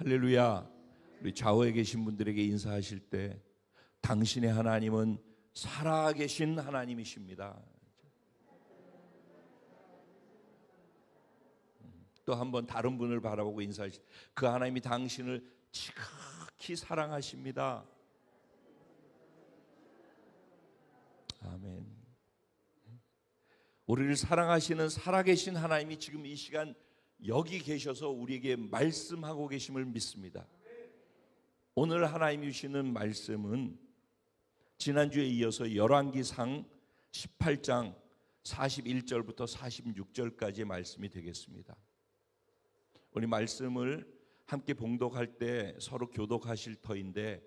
할렐루야. 우리 좌우에 계신 분들에게 인사하실 때 당신의 하나님은 살아계신 하나님이십니다. 또 한번 다른 분을 바라보고 인사하실 때 그 하나님이 당신을 지극히 사랑하십니다. 아멘. 우리를 사랑하시는 살아계신 하나님이 지금 이 시간 여기 계셔서 우리에게 말씀하고 계심을 믿습니다. 오늘 하나님이 주시는 말씀은 지난주에 이어서 열왕기상 18장 41절부터 46절까지의 말씀이 되겠습니다. 우리 말씀을 함께 봉독할 때 서로 교독하실 터인데,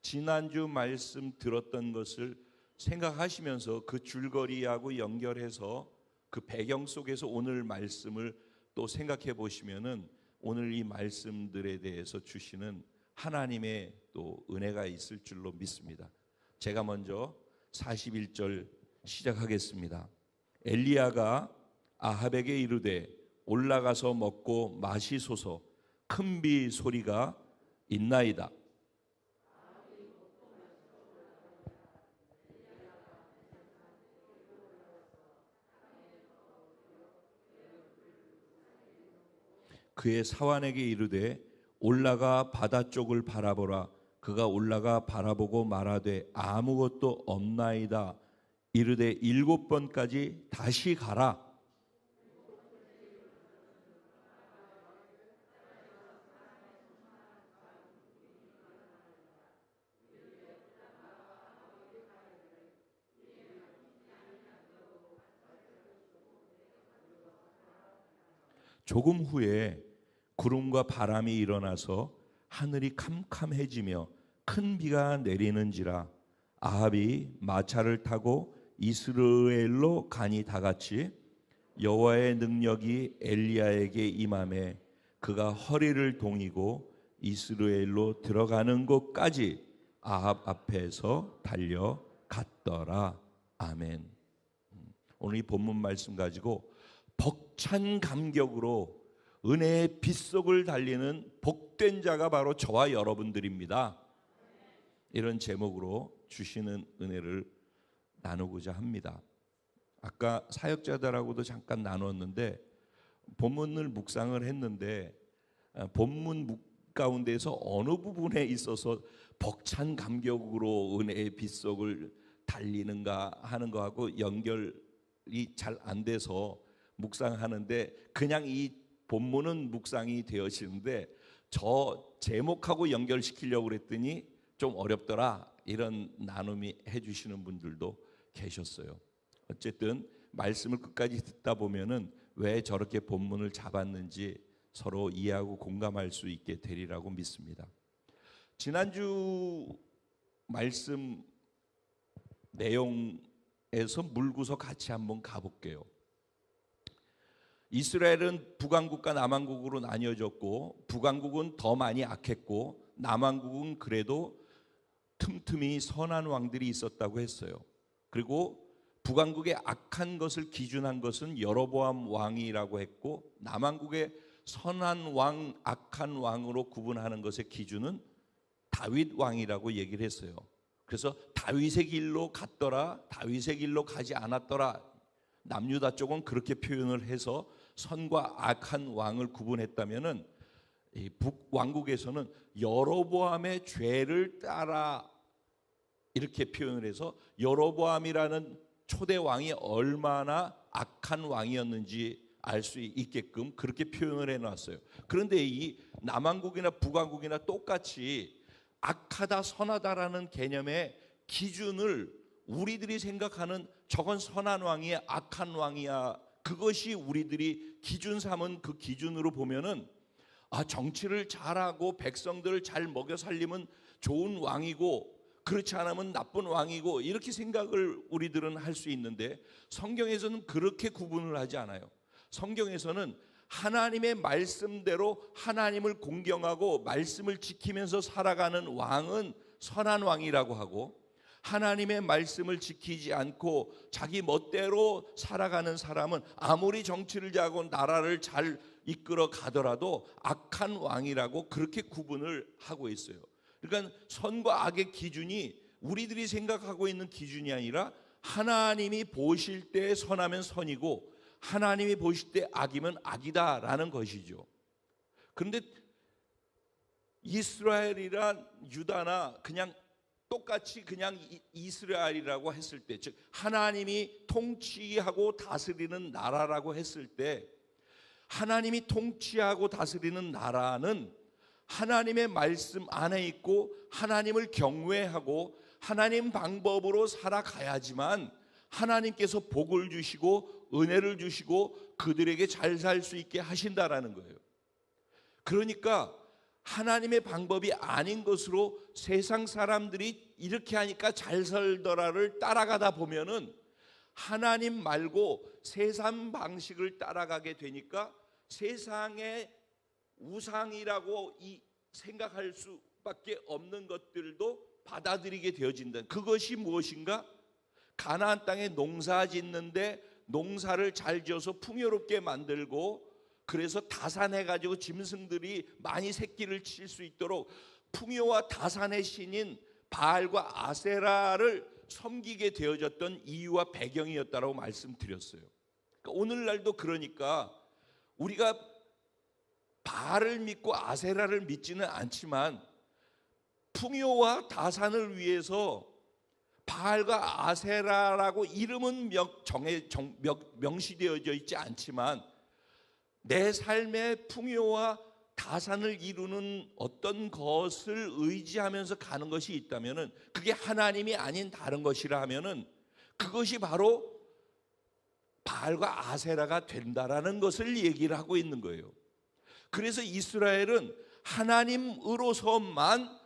지난주 말씀 들었던 것을 생각하시면서 그 줄거리하고 연결해서 그 배경 속에서 오늘 말씀을 또 생각해 보시면은 오늘 이 말씀들에 대해서 주시는 하나님의 또 은혜가 있을 줄로 믿습니다. 제가 먼저 41절 시작하겠습니다. 엘리야가 아합에게 이르되 올라가서 먹고 마시소서, 큰 비 소리가 있나이다. 그의 사환에게 이르되 올라가 바다 쪽을 바라보라. 그가 올라가 바라보고 말하되 아무것도 없나이다. 이르되 7번까지 다시 가라. 조금 후에 구름과 바람이 일어나서 하늘이 캄캄해지며 큰 비가 내리는지라. 아합이 마차를 타고 이스라엘로 가니 다같이 여호와의 능력이 엘리야에게 임하매 그가 허리를 동이고 이스라엘로 들어가는 곳까지 아합 앞에서 달려갔더라. 아멘. 오늘 이 본문 말씀 가지고 벅찬 감격으로 은혜의 빗속을 달리는 복된 자가 바로 저와 여러분들입니다. 이런 제목으로 주시는 은혜를 나누고자 합니다. 아까 사역자들하고도 잠깐 나눴는데 본문을 묵상을 했는데 본문 가운데서 어느 부분에 있어서 벅찬 감격으로 은혜의 빗속을 달리는가 하는 거하고 연결이 잘 안 돼서 묵상하는데, 그냥 이 본문은 묵상이 되어지는데 저 제목하고 연결시키려고 그랬더니 좀 어렵더라, 이런 나눔이 해주시는 분들도 계셨어요. 어쨌든 말씀을 끝까지 듣다 보면은 왜 저렇게 본문을 잡았는지 서로 이해하고 공감할 수 있게 되리라고 믿습니다. 지난주 말씀 내용에서 물구서 같이 한번 가볼게요. 이스라엘은 북왕국과 남왕국으로 나뉘어졌고, 북왕국은 더 많이 악했고 남왕국은 그래도 틈틈이 선한 왕들이 있었다고 했어요. 그리고 북왕국의 악한 것을 기준한 것은 여로보암 왕이라고 했고, 남왕국의 선한 왕, 악한 왕으로 구분하는 것의 기준은 다윗 왕이라고 얘기를 했어요. 그래서 다윗의 길로 갔더라, 다윗의 길로 가지 않았더라, 남유다 쪽은 그렇게 표현을 해서 선과 악한 왕을 구분했다면은 이 북왕국에서는 여로보암의 죄를 따라 이렇게 표현을 해서 여로보암이라는 초대 왕이 얼마나 악한 왕이었는지 알 수 있게끔 그렇게 표현을 해놨어요. 그런데 이 남왕국이나 북왕국이나 똑같이 악하다 선하다라는 개념의 기준을 우리들이 생각하는 저건 선한 왕이야 악한 왕이야, 그것이 우리들이 기준 삼은 그 기준으로 보면은 정치를 잘하고 백성들을 잘 먹여 살리면 좋은 왕이고, 그렇지 않으면 나쁜 왕이고, 이렇게 생각을 우리들은 할 수 있는데 성경에서는 그렇게 구분을 하지 않아요. 성경에서는 하나님의 말씀대로 하나님을 공경하고 말씀을 지키면서 살아가는 왕은 선한 왕이라고 하고, 하나님의 말씀을 지키지 않고 자기 멋대로 살아가는 사람은 아무리 정치를 잘하고 나라를 잘 이끌어 가더라도 악한 왕이라고 그렇게 구분을 하고 있어요. 그러니까 선과 악의 기준이 우리들이 생각하고 있는 기준이 아니라 하나님이 보실 때 선하면 선이고 하나님이 보실 때 악이면 악이다라는 것이죠. 그런데 이스라엘이란 유다나 그냥 똑같이 그냥 이스라엘이라고 했을 때, 즉 하나님이 통치하고 다스리는 나라라고 했을 때, 하나님이 통치하고 다스리는 나라는 하나님의 말씀 안에 있고 하나님을 경외하고 하나님 방법으로 살아가야지만 하나님께서 복을 주시고 은혜를 주시고 그들에게 잘 살 수 있게 하신다라는 거예요. 그러니까 하나님의 방법이 아닌 것으로 세상 사람들이 이렇게 하니까 잘 살더라를 따라가다 보면은 하나님 말고 세상 방식을 따라가게 되니까 세상의 우상이라고 생각할 수밖에 없는 것들도 받아들이게 되어진다. 그것이 무엇인가? 가나안 땅에 농사 짓는데 농사를 잘 지어서 풍요롭게 만들고 그래서 다산해가지고 짐승들이 많이 새끼를 칠 수 있도록 풍요와 다산의 신인 바알과 아세라를 섬기게 되어졌던 이유와 배경이었다라고 말씀드렸어요. 그러니까 오늘날도 그러니까 우리가 바알을 믿고 아세라를 믿지는 않지만 풍요와 다산을 위해서 바알과 아세라라고 이름은 명시되어져 있지 않지만 내 삶의 풍요와 다산을 이루는 어떤 것을 의지하면서 가는 것이 있다면은 그게 하나님이 아닌 다른 것이라 하면은 그것이 바로 바알과 아세라가 된다라는 것을 얘기를 하고 있는 거예요. 그래서 이스라엘은 하나님으로서만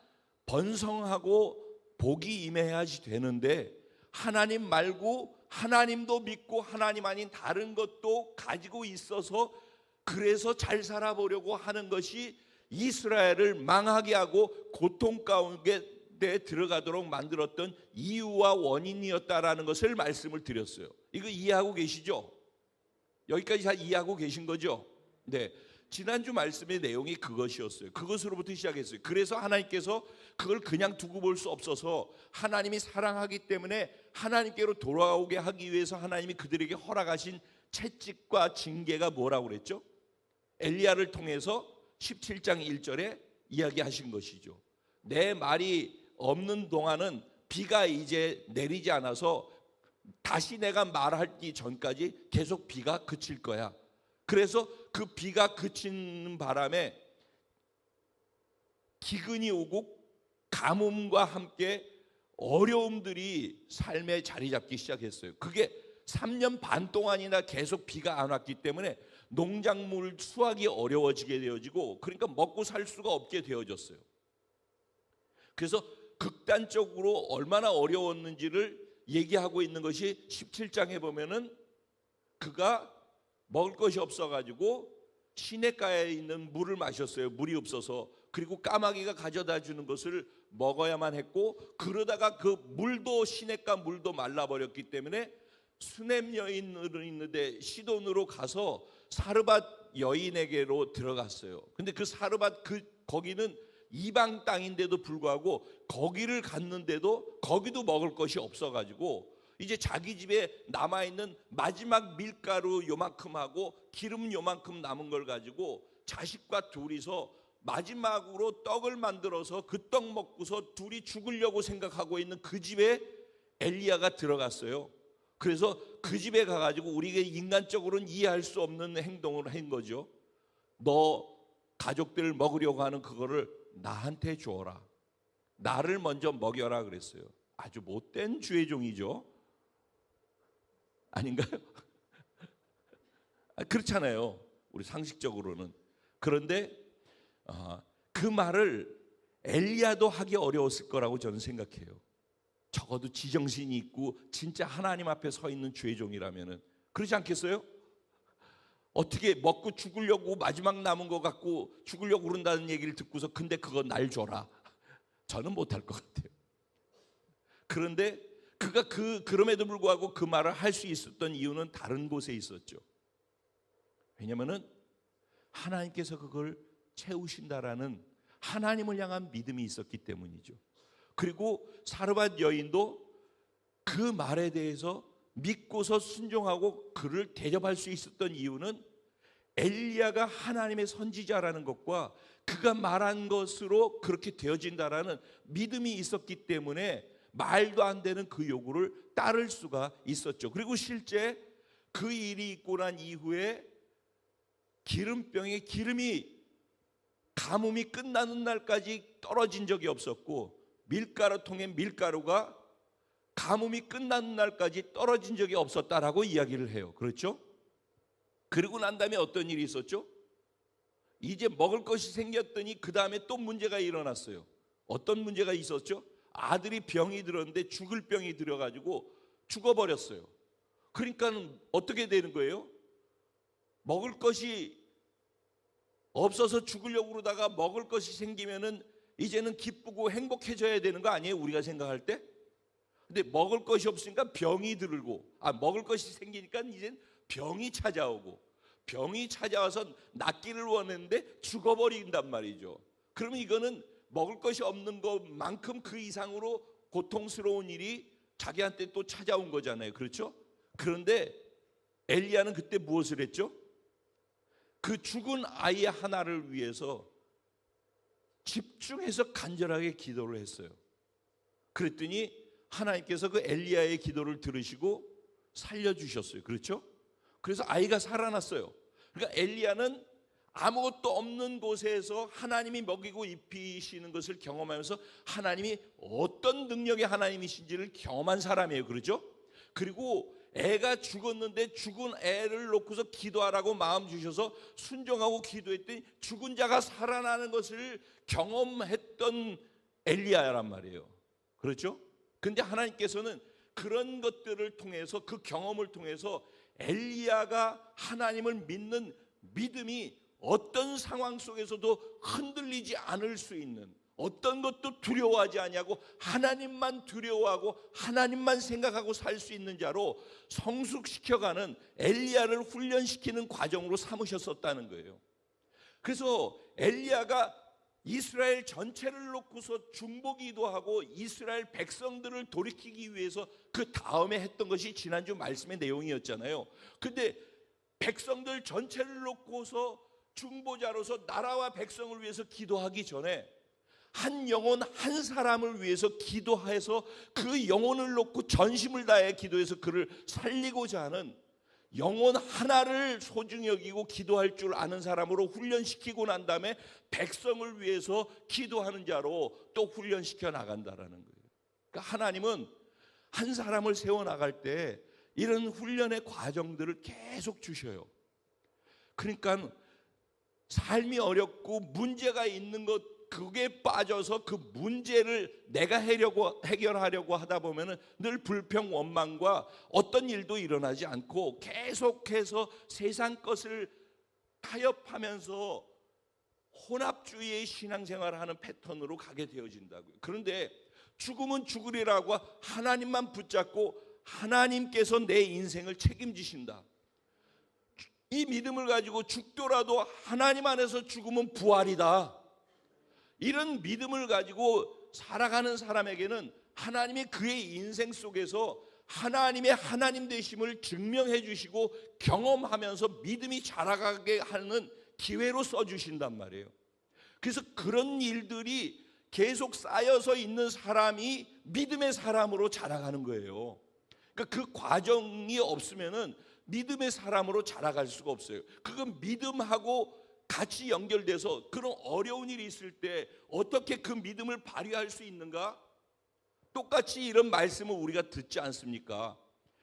번성하고 복이 임해야지 되는데 하나님 말고 하나님도 믿고 하나님 아닌 다른 것도 가지고 있어서 그래서 잘 살아보려고 하는 것이 이스라엘을 망하게 하고 고통 가운데 들어가도록 만들었던 이유와 원인이었다라는 것을 말씀을 드렸어요. 이거 이해하고 계시죠? 여기까지 다 이해하고 계신 거죠? 네. 지난주 말씀의 내용이 그것이었어요. 그것으로부터 시작했어요. 그래서 하나님께서 그걸 그냥 두고 볼 수 없어서 하나님이 사랑하기 때문에 하나님께로 돌아오게 하기 위해서 하나님이 그들에게 허락하신 채찍과 징계가 뭐라고 그랬죠? 엘리야를 통해서 17장 1절에 이야기하신 것이죠. 내 말이 없는 동안은 비가 이제 내리지 않아서 다시 내가 말하기 전까지 계속 비가 그칠 거야. 그래서 그 비가 그치는 바람에 기근이 오고 가뭄과 함께 어려움들이 삶에 자리 잡기 시작했어요. 그게 3년 반 동안이나 계속 비가 안 왔기 때문에 농작물 수확이 어려워지게 되어지고 그러니까 먹고 살 수가 없게 되어졌어요. 그래서 극단적으로 얼마나 어려웠는지를 얘기하고 있는 것이 17장에 보면은 그가 먹을 것이 없어가지고 시냇가에 있는 물을 마셨어요. 물이 없어서. 그리고 까마귀가 가져다 주는 것을 먹어야만 했고 그러다가 그 물도 시냇가 물도 말라버렸기 때문에 수넴 여인으로 있는데 시돈으로 가서 사르밧 여인에게로 들어갔어요. 근데 그 사르밧 거기는 이방 땅인데도 불구하고 거기를 갔는데도 거기도 먹을 것이 없어가지고 이제 자기 집에 남아있는 마지막 밀가루 요만큼하고 기름 요만큼 남은 걸 가지고 자식과 둘이서 마지막으로 떡을 만들어서 그 떡 먹고서 둘이 죽으려고 생각하고 있는 그 집에 엘리야가 들어갔어요. 그래서 그 집에 가가지고 우리가 인간적으로는 이해할 수 없는 행동을 한 거죠. 너 가족들을 먹으려고 하는 그거를 나한테 주어라. 나를 먼저 먹여라 그랬어요. 아주 못된 주의종이죠. 아닌가요? 그렇잖아요. 우리 상식적으로는. 그런데 그 말을 엘리야도 하기 어려웠을 거라고 저는 생각해요. 적어도 지정신이 있고 진짜 하나님 앞에 서 있는 주의종이라면은 그러지 않겠어요? 어떻게 먹고 죽으려고 마지막 남은 거 갖고 죽으려고 그런다는 얘기를 듣고서 근데 그거 날 줘라. 저는 못할 것 같아요. 그런데 그가 그럼에도 불구하고 그 말을 할 수 있었던 이유는 다른 곳에 있었죠. 왜냐면은 하나님께서 그걸 채우신다라는 하나님을 향한 믿음이 있었기 때문이죠. 그리고 사르밧 여인도 그 말에 대해서 믿고서 순종하고 그를 대접할 수 있었던 이유는 엘리야가 하나님의 선지자라는 것과 그가 말한 것으로 그렇게 되어진다라는 믿음이 있었기 때문에 말도 안 되는 그 요구를 따를 수가 있었죠. 그리고 실제 그 일이 있고 난 이후에 기름병에 기름이 가뭄이 끝나는 날까지 떨어진 적이 없었고, 밀가루통에 밀가루가 가뭄이 끝나는 날까지 떨어진 적이 없었다라고 이야기를 해요. 그렇죠? 그리고 난 다음에 어떤 일이 있었죠? 이제 먹을 것이 생겼더니 그 다음에 또 문제가 일어났어요. 어떤 문제가 있었죠? 아들이 병이 들었는데 죽을 병이 들어가지고 죽어버렸어요. 그러니까 어떻게 되는 거예요? 먹을 것이 없어서 죽으려고 그러다가 먹을 것이 생기면은 이제는 기쁘고 행복해져야 되는 거 아니에요? 우리가 생각할 때? 근데 먹을 것이 없으니까 병이 들고, 먹을 것이 생기니까 이젠 병이 찾아오고, 병이 찾아와서 낫기를 원했는데 죽어버린단 말이죠. 그러면 이거는 먹을 것이 없는 것만큼 그 이상으로 고통스러운 일이 자기한테 또 찾아온 거잖아요. 그렇죠? 그런데 엘리야는 그때 무엇을 했죠? 그 죽은 아이 하나를 위해서 집중해서 간절하게 기도를 했어요. 그랬더니 하나님께서 그 엘리야의 기도를 들으시고 살려주셨어요. 그렇죠? 그래서 아이가 살아났어요. 그러니까 엘리야는 아무것도 없는 곳에서 하나님이 먹이고 입히시는 것을 경험하면서 하나님이 어떤 능력의 하나님이신지를 경험한 사람이에요. 그렇죠? 그리고 애가 죽었는데 죽은 애를 놓고서 기도하라고 마음 주셔서 순종하고 기도했더니 죽은 자가 살아나는 것을 경험했던 엘리야란 말이에요. 그렇죠? 근데 하나님께서는 그런 것들을 통해서, 그 경험을 통해서 엘리야가 하나님을 믿는 믿음이 어떤 상황 속에서도 흔들리지 않을 수 있는, 어떤 것도 두려워하지 아니하고 하나님만 두려워하고 하나님만 생각하고 살 수 있는 자로 성숙시켜가는, 엘리야를 훈련시키는 과정으로 삼으셨었다는 거예요. 그래서 엘리야가 이스라엘 전체를 놓고서 중보기도하고 이스라엘 백성들을 돌이키기 위해서 그 다음에 했던 것이 지난주 말씀의 내용이었잖아요. 근데 백성들 전체를 놓고서 중보자로서 나라와 백성을 위해서 기도하기 전에 한 영혼 한 사람을 위해서 기도해서 그 영혼을 놓고 전심을 다해 기도해서 그를 살리고자 하는, 영혼 하나를 소중히 여기고 기도할 줄 아는 사람으로 훈련시키고 난 다음에 백성을 위해서 기도하는 자로 또 훈련시켜 나간다라는 거예요. 그러니까 하나님은 한 사람을 세워나갈 때 이런 훈련의 과정들을 계속 주셔요. 그러니까 삶이 어렵고 문제가 있는 것, 그게 빠져서 그 문제를 내가 해결하려고 하다 보면은 늘 불평, 원망과 어떤 일도 일어나지 않고 계속해서 세상 것을 타협하면서 혼합주의의 신앙생활을 하는 패턴으로 가게 되어진다고요. 그런데 죽으면 죽으리라고 하나님만 붙잡고 하나님께서 내 인생을 책임지신다, 이 믿음을 가지고 죽더라도 하나님 안에서 죽으면 부활이다, 이런 믿음을 가지고 살아가는 사람에게는 하나님이 그의 인생 속에서 하나님의 하나님 되심을 증명해 주시고 경험하면서 믿음이 자라가게 하는 기회로 써주신단 말이에요. 그래서 그런 일들이 계속 쌓여서 있는 사람이 믿음의 사람으로 자라가는 거예요. 그러니까 그 과정이 없으면은 믿음의 사람으로 자라갈 수가 없어요. 그건 믿음하고 같이 연결돼서 그런 어려운 일이 있을 때 어떻게 그 믿음을 발휘할 수 있는가? 똑같이 이런 말씀을 우리가 듣지 않습니까?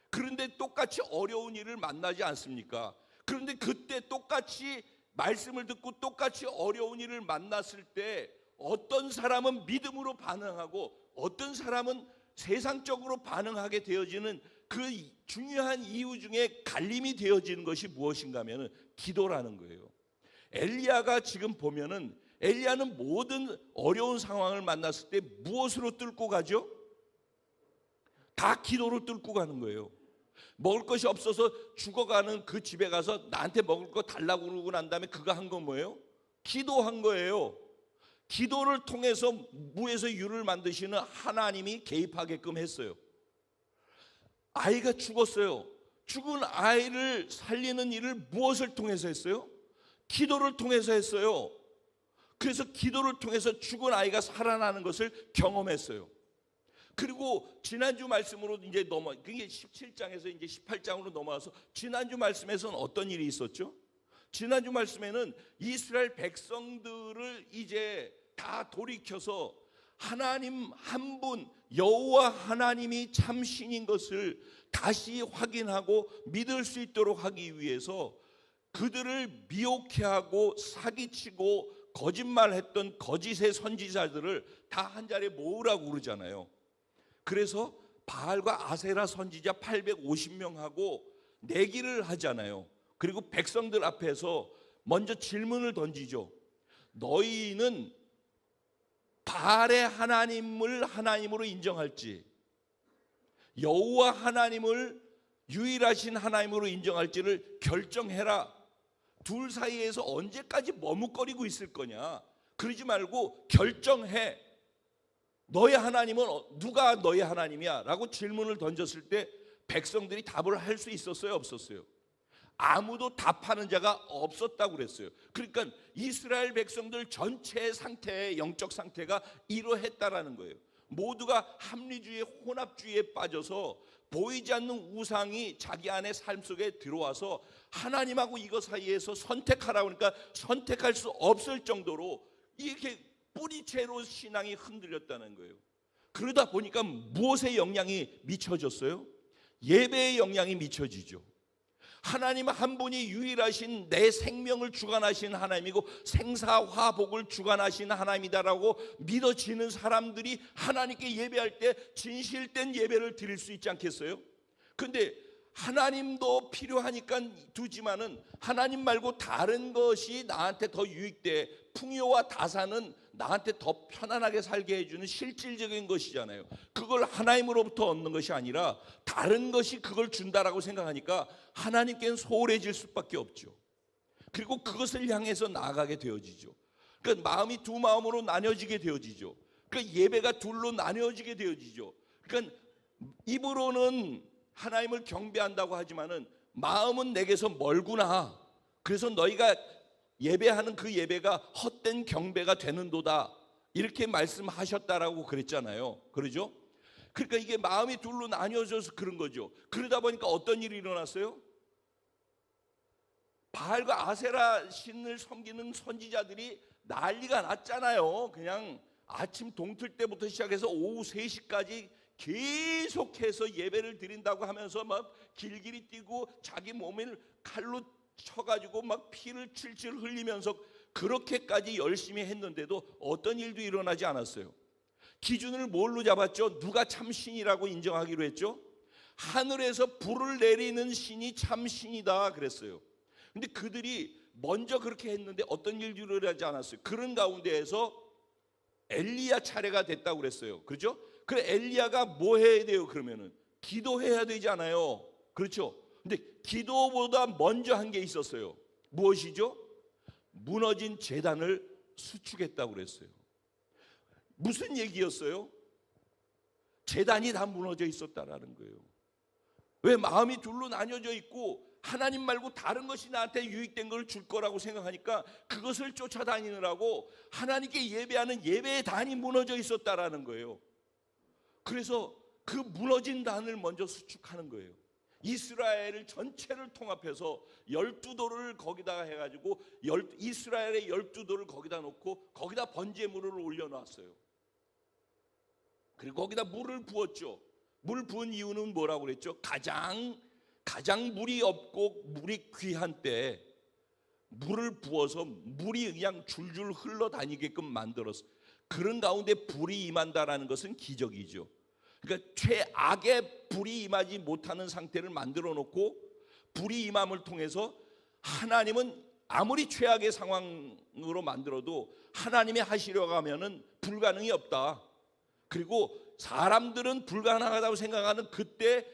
그런데 똑같이 어려운 일을 만나지 않습니까? 그런데 그때 똑같이 말씀을 듣고 똑같이 어려운 일을 만났을 때 어떤 사람은 믿음으로 반응하고 어떤 사람은 세상적으로 반응하게 되어지는 그 중요한 이유 중에 갈림이 되어지는 것이 무엇인가 하면 기도라는 거예요. 엘리야가 지금 보면은 엘리야는 모든 어려운 상황을 만났을 때 무엇으로 뚫고 가죠? 다 기도로 뚫고 가는 거예요. 먹을 것이 없어서 죽어가는 그 집에 가서 나한테 먹을 거 달라고 그러고 난 다음에 그가 한 건 뭐예요? 기도한 거예요. 기도를 통해서 무에서 유를 만드시는 하나님이 개입하게끔 했어요. 아이가 죽었어요. 죽은 아이를 살리는 일을 무엇을 통해서 했어요? 기도를 통해서 했어요. 그래서 기도를 통해서 죽은 아이가 살아나는 것을 경험했어요. 그리고 지난주 말씀으로 이제 그게 17장에서 이제 18장으로 넘어와서 지난주 말씀에서는 어떤 일이 있었죠? 지난주 말씀에는 이스라엘 백성들을 이제 다 돌이켜서 하나님 한 분 여호와 하나님이 참 신인 것을 다시 확인하고 믿을 수 있도록 하기 위해서 그들을 미혹해 하고 사기치고 거짓말했던 거짓의 선지자들을 다 한 자리에 모으라고 그러잖아요. 그래서 바알과 아세라 선지자 850명하고 내기를 하잖아요. 그리고 백성들 앞에서 먼저 질문을 던지죠. 너희는 바알의 하나님을 하나님으로 인정할지, 여호와 하나님을 유일하신 하나님으로 인정할지를 결정해라. 둘 사이에서 언제까지 머뭇거리고 있을 거냐? 그러지 말고 결정해. 너의 하나님은 누가 너의 하나님이야? 라고 질문을 던졌을 때 백성들이 답을 할 수 있었어요? 없었어요? 아무도 답하는 자가 없었다고 그랬어요. 그러니까 이스라엘 백성들 전체의 상태의 영적 상태가 이러했다라는 거예요. 모두가 합리주의, 혼합주의에 빠져서 보이지 않는 우상이 자기 안에 삶 속에 들어와서 하나님하고 이거 사이에서 선택하라고 하니까 선택할 수 없을 정도로 이렇게 뿌리채로 신앙이 흔들렸다는 거예요. 그러다 보니까 무엇의 영향이 미쳐졌어요? 예배의 영향이 미쳐지죠. 하나님 한 분이 유일하신 내 생명을 주관하신 하나님이고 생사화복을 주관하신 하나님이다라고 믿어지는 사람들이 하나님께 예배할 때 진실된 예배를 드릴 수 있지 않겠어요? 근데 하나님도 필요하니까 두지만은 하나님 말고 다른 것이 나한테 더 유익돼, 풍요와 다산은 나한테 더 편안하게 살게 해주는 실질적인 것이잖아요. 그걸 하나님으로부터 얻는 것이 아니라 다른 것이 그걸 준다라고 생각하니까 하나님께는 소홀해질 수밖에 없죠. 그리고 그것을 향해서 나아가게 되어지죠. 그러니까 마음이 두 마음으로 나뉘어지게 되어지죠. 그러니까 예배가 둘로 나뉘어지게 되어지죠. 그러니까 입으로는 하나님을 경배한다고 하지만은 마음은 내게서 멀구나. 그래서 너희가 예배하는 그 예배가 헛된 경배가 되는도다. 이렇게 말씀하셨다라고 그랬잖아요. 그러죠? 그러니까 이게 마음이 둘로 나뉘어져서 그런 거죠. 그러다 보니까 어떤 일이 일어났어요? 바알과 아세라 신을 섬기는 선지자들이 난리가 났잖아요. 그냥 아침 동틀 때부터 시작해서 오후 3시까지 계속해서 예배를 드린다고 하면서 막 길길이 뛰고 자기 몸을 칼로 쳐가지고 막 피를 칠칠 흘리면서 그렇게까지 열심히 했는데도 어떤 일도 일어나지 않았어요. 기준을 뭘로 잡았죠? 누가 참 신이라고 인정하기로 했죠? 하늘에서 불을 내리는 신이 참 신이다 그랬어요. 근데 그들이 먼저 그렇게 했는데 어떤 일도 일어나지 않았어요. 그런 가운데에서 엘리야 차례가 됐다고 그랬어요. 그렇죠? 그래 엘리야가 뭐 해야 돼요? 그러면은 기도해야 되지 않아요? 그렇죠? 근데 기도보다 먼저 한 게 있었어요. 무엇이죠? 무너진 제단을 수축했다고 그랬어요. 무슨 얘기였어요? 제단이 다 무너져 있었다라는 거예요. 왜? 마음이 둘로 나뉘어져 있고 하나님 말고 다른 것이 나한테 유익된 걸 줄 거라고 생각하니까 그것을 쫓아다니느라고 하나님께 예배하는 예배의 단이 무너져 있었다라는 거예요. 그래서 그 무너진 단을 먼저 수축하는 거예요. 이스라엘을 전체를 통합해서 12돌을 거기다가 해가지고 이스라엘의 12돌을 거기다 놓고 거기다 번제물을 올려놨어요. 그리고 거기다 물을 부었죠. 물 부은 이유는 뭐라고 그랬죠? 가장 물이 없고 물이 귀한 때 물을 부어서 물이 그냥 줄줄 흘러다니게끔 만들었어요. 그런 가운데 불이 임한다라는 것은 기적이죠. 그러니까 최악의 불이 임하지 못하는 상태를 만들어 놓고 불이 임함을 통해서 하나님은 아무리 최악의 상황으로 만들어도 하나님이 하시려고 하면은 불가능이 없다. 그리고 사람들은 불가능하다고 생각하는 그때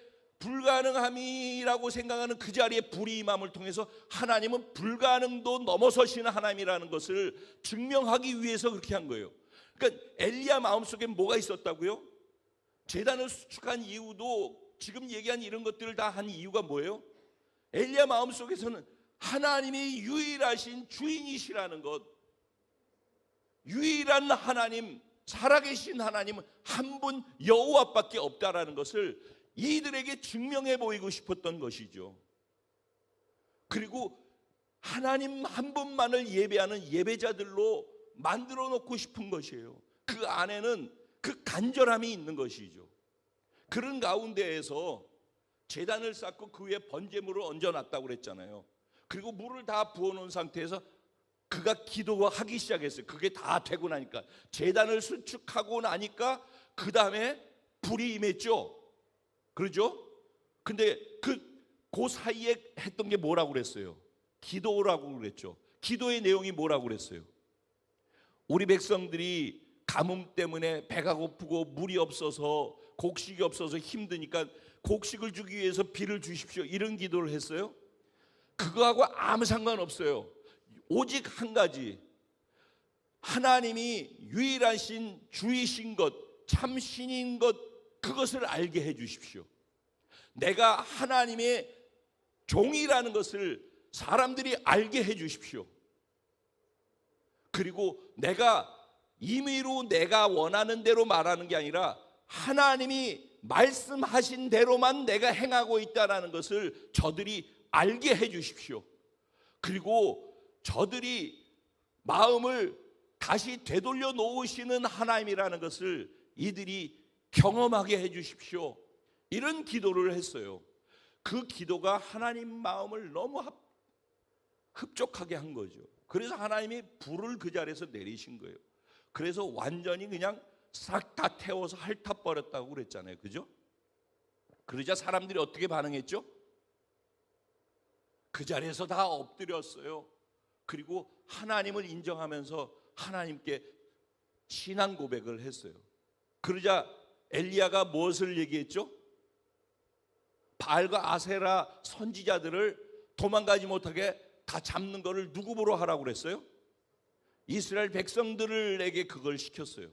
불가능함이라고 생각하는 그 자리에 불이 임함을 통해서 하나님은 불가능도 넘어서시는 하나님이라는 것을 증명하기 위해서 그렇게 한 거예요. 그러니까 엘리야 마음속에 뭐가 있었다고요? 제단을 수축한 이유도 지금 얘기한 이런 것들을 다 한 이유가 뭐예요? 엘리야 마음속에서는 하나님이 유일하신 주인이시라는 것, 유일한 하나님, 살아계신 하나님은 한 분 여호와밖에 없다라는 것을 이들에게 증명해 보이고 싶었던 것이죠. 그리고 하나님 한 분만을 예배하는 예배자들로 만들어 놓고 싶은 것이에요. 그 안에는 그 간절함이 있는 것이죠. 그런 가운데에서 제단을 쌓고 그 위에 번제물을 얹어놨다고 그랬잖아요. 그리고 물을 다 부어놓은 상태에서 그가 기도하기 시작했어요. 그게 다 되고 나니까, 제단을 수축하고 나니까 그 다음에 불이 임했죠. 그러죠? 근데 그 사이에 했던 게 뭐라고 그랬어요? 기도라고 그랬죠. 기도의 내용이 뭐라고 그랬어요? 우리 백성들이 가뭄 때문에 배가 고프고 물이 없어서, 곡식이 없어서 힘드니까 곡식을 주기 위해서 비를 주십시오, 이런 기도를 했어요. 그거하고 아무 상관없어요. 오직 한 가지, 하나님이 유일하신 주이신 것, 참신인 것, 그것을 알게 해 주십시오. 내가 하나님의 종이라는 것을 사람들이 알게 해 주십시오. 그리고 내가 임의로 내가 원하는 대로 말하는 게 아니라 하나님이 말씀하신 대로만 내가 행하고 있다는 것을 저들이 알게 해 주십시오. 그리고 저들이 마음을 다시 되돌려 놓으시는 하나님이라는 것을 이들이 경험하게 해 주십시오. 이런 기도를 했어요. 그 기도가 하나님 마음을 너무 흡족하게 한 거죠. 그래서 하나님이 불을 그 자리에서 내리신 거예요. 그래서 완전히 그냥 싹 다 태워서 핥아버렸다고 그랬잖아요. 그죠? 그러자 사람들이 어떻게 반응했죠? 그 자리에서 다 엎드렸어요. 그리고 하나님을 인정하면서 하나님께 신앙 고백을 했어요. 그러자 엘리야가 무엇을 얘기했죠? 바알과 아세라 선지자들을 도망가지 못하게 다 잡는 것을 누구 보러 하라고 그랬어요? 이스라엘 백성들에게 그걸 시켰어요.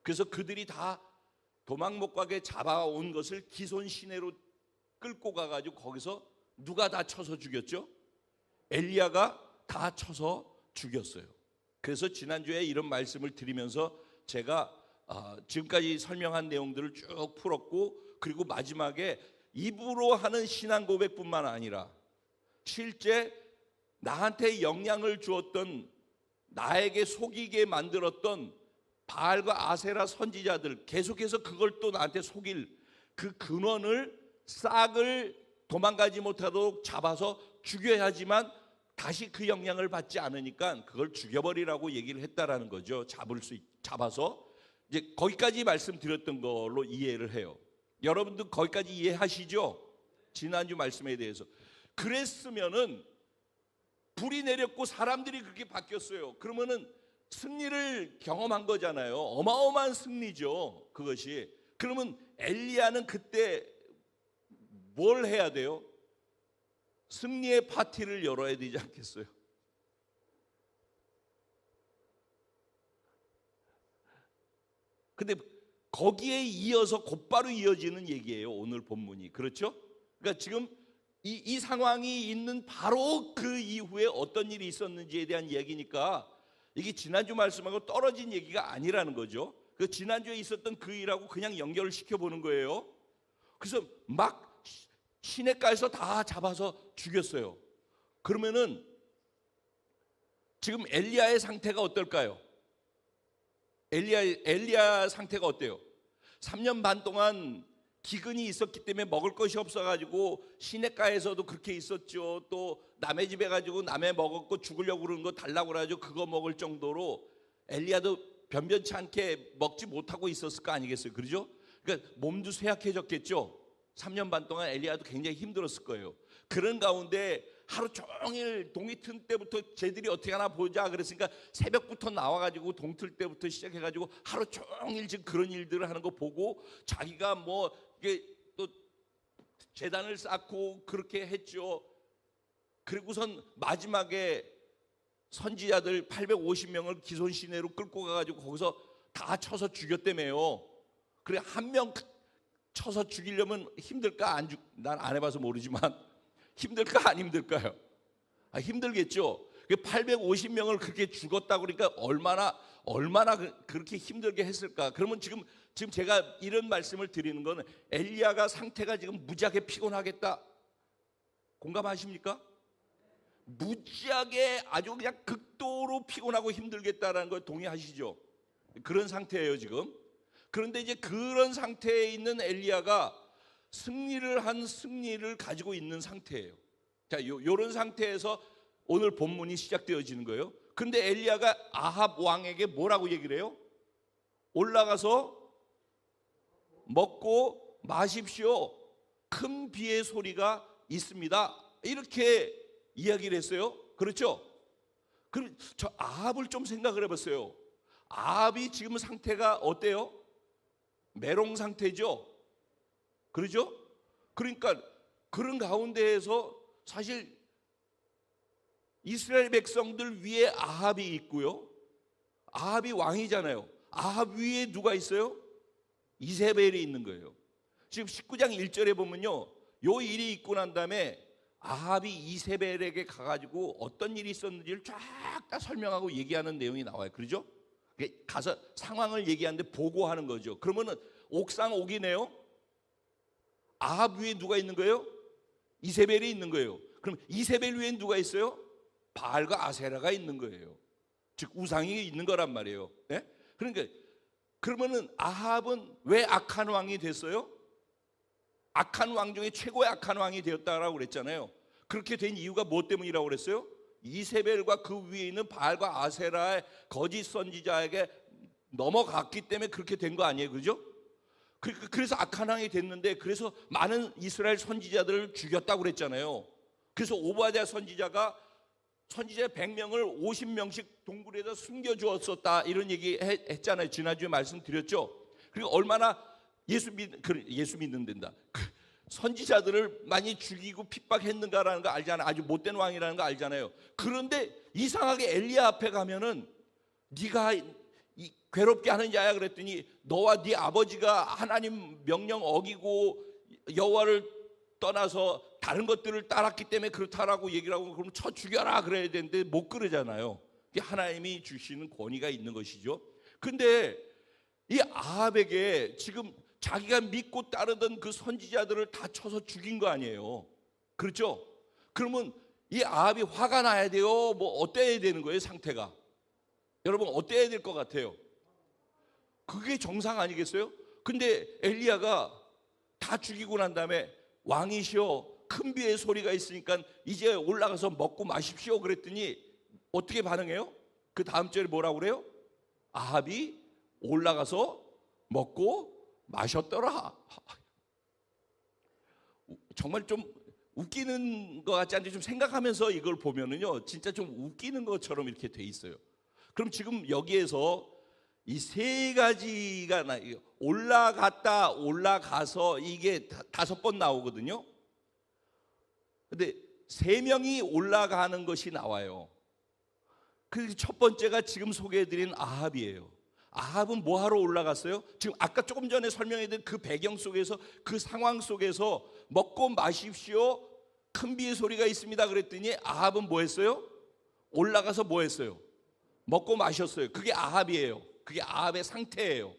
그래서 그들이 다 도망 못 가게 잡아온 것을 기손 시내로 끌고 가가지고 거기서 누가 다 쳐서 죽였죠? 엘리야가 다 쳐서 죽였어요. 그래서 지난주에 이런 말씀을 드리면서 제가 지금까지 설명한 내용들을 쭉 풀었고, 그리고 마지막에 입으로 하는 신앙 고백뿐만 아니라 실제 나한테 영향을 주었던, 나에게 속이게 만들었던 바알과 아세라 선지자들, 계속해서 그걸 또 나한테 속일 그 근원을, 싹을 도망가지 못하도록 잡아서 죽여야지만 다시 그 영향을 받지 않으니까 그걸 죽여버리라고 얘기를 했다라는 거죠. 잡아서 이제 거기까지 말씀드렸던 걸로 이해를 해요. 여러분들 거기까지 이해하시죠? 지난주 말씀에 대해서. 그랬으면은 불이 내렸고 사람들이 그렇게 바뀌었어요. 그러면은 승리를 경험한 거잖아요. 어마어마한 승리죠, 그것이. 그러면 엘리야는 그때 뭘 해야 돼요? 승리의 파티를 열어야 되지 않겠어요? 근데 거기에 이어서 곧바로 이어지는 얘기예요, 오늘 본문이. 그렇죠? 그러니까 지금 이 상황이 있는 바로 그 이후에 어떤 일이 있었는지에 대한 얘기니까 이게 지난주 말씀하고 떨어진 얘기가 아니라는 거죠. 그 지난주에 있었던 그 일하고 그냥 연결을 시켜보는 거예요. 그래서 막 시냇가에서 다 잡아서 죽였어요. 그러면은 지금 엘리야의 상태가 어떨까요? 엘리야 상태가 어때요? 3년 반 동안 기근이 있었기 때문에 먹을 것이 없어가지고 시냇가에서도 그렇게 있었죠. 또 남의 집에 가지고 남의 먹었고 죽으려고 그러는 거 달라고 그러죠. 그거 먹을 정도로 엘리야도 변변치 않게 먹지 못하고 있었을 거 아니겠어요? 그러죠? 그러니까 몸도 쇠약해졌겠죠. 3년 반 동안 엘리야도 굉장히 힘들었을 거예요. 그런 가운데 하루 종일 동이 튼 때부터 쟤들이 어떻게 하나 보자 그랬으니까 새벽부터 나와가지고 동 틀 때부터 시작해가지고 하루 종일 지금 그런 일들을 하는 거 보고 자기가 뭐 이게 또 제단을 쌓고 그렇게 했죠. 그리고선 마지막에 선지자들 850명을 기손 시내로 끌고 가가지고 거기서 다 쳐서 죽였다며요. 그래, 한 명 쳐서 죽이려면 힘들까? 난 안 해봐서 모르지만 힘들까 안 힘들까요? 힘들겠죠. 850명을 그렇게 죽었다고 그러니까 얼마나 그렇게 힘들게 했을까? 그러면 지금 제가 이런 말씀을 드리는 거는 엘리야가 상태가 지금 무지하게 피곤하겠다. 공감하십니까? 무지하게 아주 그냥 극도로 피곤하고 힘들겠다라는 걸 동의하시죠? 그런 상태예요 지금. 그런데 이제 그런 상태에 있는 엘리야가 승리를 가지고 있는 상태예요. 자, 요런 상태에서 오늘 본문이 시작되어지는 거예요. 근데 엘리야가 아합 왕에게 뭐라고 얘기를 해요? 올라가서 먹고 마십시오. 큰 비의 소리가 있습니다. 이렇게 이야기를 했어요. 그렇죠? 그럼 저 아합을 좀 생각을 해봤어요. 아합이 지금 상태가 어때요? 메롱 상태죠. 그렇죠? 그러니까 그런 가운데에서 사실 이스라엘 백성들 위에 아합이 있고요. 아합이 왕이잖아요. 아합 위에 누가 있어요? 이세벨이 있는 거예요. 지금 19장 1절에 보면요, 요 일이 있고 난 다음에 아합이 이세벨에게 가가지고 어떤 일이 있었는지를 쫙 다 설명하고 얘기하는 내용이 나와요. 그렇죠? 가서 상황을 얘기하는데 보고하는 거죠. 그러면은 옥상 옥이네요. 아합 위에 누가 있는 거예요? 이세벨이 있는 거예요. 그럼 이세벨 위에 누가 있어요? 바알과 아세라가 있는 거예요. 즉 우상이 있는 거란 말이에요. 네? 그러니까 그러면은 아합은 왜 악한 왕이 됐어요? 악한 왕 중에 최고의 악한 왕이 되었다라고 그랬잖아요. 그렇게 된 이유가 뭐 때문이라고 그랬어요? 이세벨과 그 위에 있는 바알과 아세라의 거짓 선지자에게 넘어갔기 때문에 그렇게 된 거 아니에요, 그죠? 그래서 악한 왕이 됐는데, 그래서 많은 이스라엘 선지자들을 죽였다고 그랬잖아요. 그래서 오바댜 선지자의 100명을 50명씩 동굴에다 숨겨주었었다, 이런 얘기 했잖아요. 지난주에 말씀드렸죠. 그리고 얼마나 예수 믿는 된다. 선지자들을 많이 죽이고 핍박했는가라는 거 알잖아요. 아주 못된 왕이라는 거 알잖아요. 그런데 이상하게 엘리야 앞에 가면은 네가 괴롭게 하는 자야 그랬더니 너와 네 아버지가 하나님 명령 어기고 여호와를 떠나서 다른 것들을 따랐기 때문에 그렇다라고 얘기를 하고, 그럼 쳐 죽여라 그래야 되는데 못 그러잖아요. 이게 하나님이 주시는 권위가 있는 것이죠. 근데 이 아합에게 지금 자기가 믿고 따르던 그 선지자들을 다 쳐서 죽인 거 아니에요. 그렇죠? 그러면 이 아합이 화가 나야 돼요? 뭐 어때야 되는 거예요, 상태가? 여러분 어때야 될 것 같아요? 그게 정상 아니겠어요? 근데 엘리야가 다 죽이고 난 다음에 왕이시여, 큰 비의 소리가 있으니까 이제 올라가서 먹고 마십시오 그랬더니 어떻게 반응해요? 그 다음 절에 뭐라고 그래요? 아합이 올라가서 먹고 마셨더라. 정말 좀 웃기는 것 같지 않은데 좀 생각하면서 이걸 보면은요, 진짜 좀 웃기는 것처럼 이렇게 돼 있어요. 그럼 지금 여기에서 이 세 가지가 올라갔다 올라가서 이게 5번 나오거든요. 근데 3명이 올라가는 것이 나와요. 그 첫 번째가 지금 소개해드린 아합이에요. 아합은 뭐하러 올라갔어요? 지금 아까 조금 전에 설명해드린 그 배경 속에서, 그 상황 속에서 먹고 마십시오, 큰 비의 소리가 있습니다 그랬더니 아합은 뭐 했어요? 올라가서 뭐 했어요? 먹고 마셨어요. 그게 아합이에요. 그게 아합의 상태예요.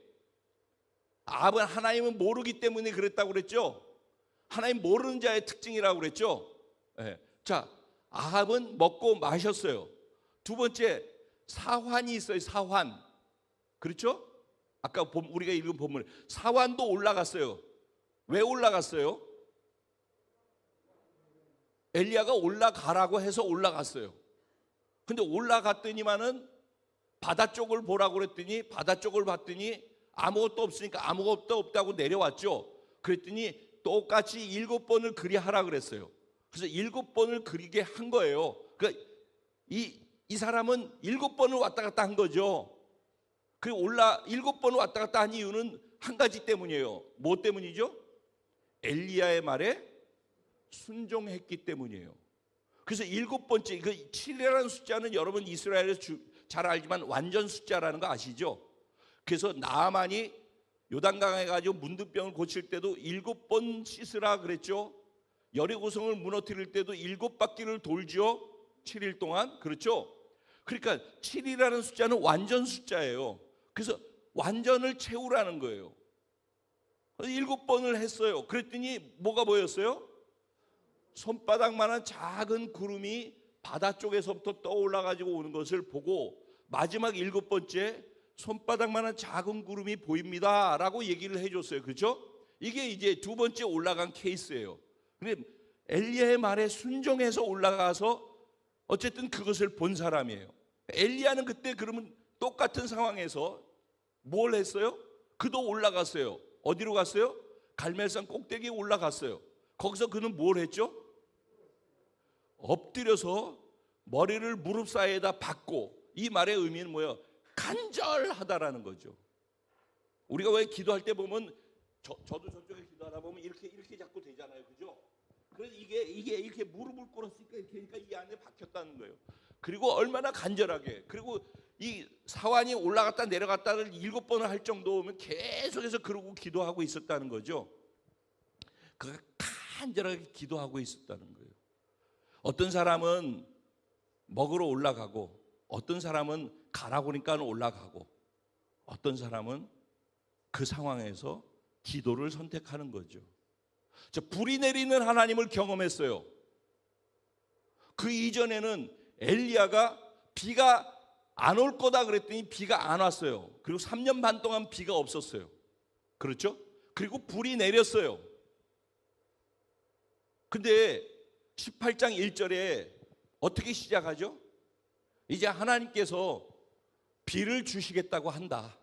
아합은 하나님은 모르기 때문에 그랬다고 그랬죠. 하나님 모르는 자의 특징이라고 그랬죠. 네. 자, 아합은 먹고 마셨어요. 두 번째, 사환이 있어요. 사환. 그렇죠? 아까 우리가 읽은 본문, 사환도 올라갔어요. 왜 올라갔어요? 엘리야가 올라가라고 해서 올라갔어요. 근데 올라갔더니만은 바다 쪽을 보라고 그랬더니 바다 쪽을 봤더니 아무것도 없으니까 아무것도 없다고 내려왔죠. 그랬더니 똑같이 7번을 그리하라 그랬어요. 그래서 7번을 그리게 한 거예요. 그러니까 이 사람은 7번을 왔다 갔다 한 거죠. 그 7번을 왔다 갔다 한 이유는 한 가지 때문이에요. 뭐 때문이죠? 엘리야의 말에 순종했기 때문이에요. 그래서 7번째, 그 7이라는 숫자는 여러분 이스라엘에서 잘 알지만 완전 숫자라는 거 아시죠? 그래서 나아만이 요단강에 가지고 문둥병을 고칠 때도 7번 씻으라 그랬죠. 여리고성을 무너뜨릴 때도 7바퀴를 돌죠. 7일 동안. 그렇죠? 그러니까 7이라는 숫자는 완전 숫자예요. 그래서 완전을 채우라는 거예요. 7번을 했어요. 그랬더니 뭐가 보였어요? 손바닥만한 작은 구름이 바다 쪽에서부터 떠올라 가지고 오는 것을 보고 마지막 7번째 손바닥만한 작은 구름이 보입니다 라고 얘기를 해줬어요. 그렇죠? 이게 이제 2번째 올라간 케이스예요. 근데 엘리야의 말에 순종해서 올라가서 어쨌든 그것을 본 사람이에요. 엘리야는 그때 그러면 똑같은 상황에서 뭘 했어요? 그도 올라갔어요. 어디로 갔어요? 갈멜산 꼭대기에 올라갔어요. 거기서 그는 뭘 했죠? 엎드려서 머리를 무릎 사이에다 박고, 이 말의 의미는 뭐예요? 간절하다라는 거죠. 우리가 왜 기도할 때 보면 저도 저쪽에 기도하다 보면 이렇게 자꾸 되잖아요. 그죠? 그래서 이게 이렇게 무릎을 꿇었으니까 그러니까 이 안에 박혔다는 거예요. 그리고 얼마나 간절하게, 그리고 이 사완이 올라갔다 내려갔다를 7번을 할 정도면 계속해서 그러고 기도하고 있었다는 거죠. 그가 간절하게 기도하고 있었다는 거예요. 어떤 사람은 먹으러 올라가고, 어떤 사람은 가라고 하니까 올라가고, 어떤 사람은 그 상황에서 기도를 선택하는 거죠. 불이 내리는 하나님을 경험했어요. 그 이전에는 엘리야가 비가 안 올 거다 그랬더니 비가 안 왔어요. 그리고 3년 반 동안 비가 없었어요. 그렇죠? 그리고 불이 내렸어요. 근데 18장 1절에 어떻게 시작하죠? 이제 하나님께서 비를 주시겠다고 한다,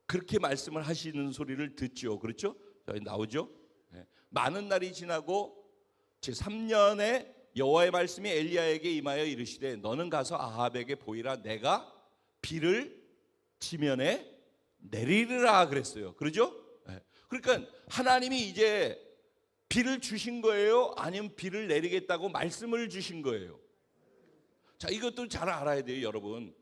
그렇게 말씀을 하시는 소리를 듣죠. 그렇죠? 여기 나오죠? 많은 날이 지나고 제3년에 여호와의 말씀이 엘리야에게 임하여 이르시되 너는 가서 아합에게 보이라, 내가 비를 지면에 내리리라 그랬어요. 그렇죠? 그러니까 하나님이 이제 비를 주신 거예요? 아니면 비를 내리겠다고 말씀을 주신 거예요? 자, 이것도 잘 알아야 돼요, 여러분.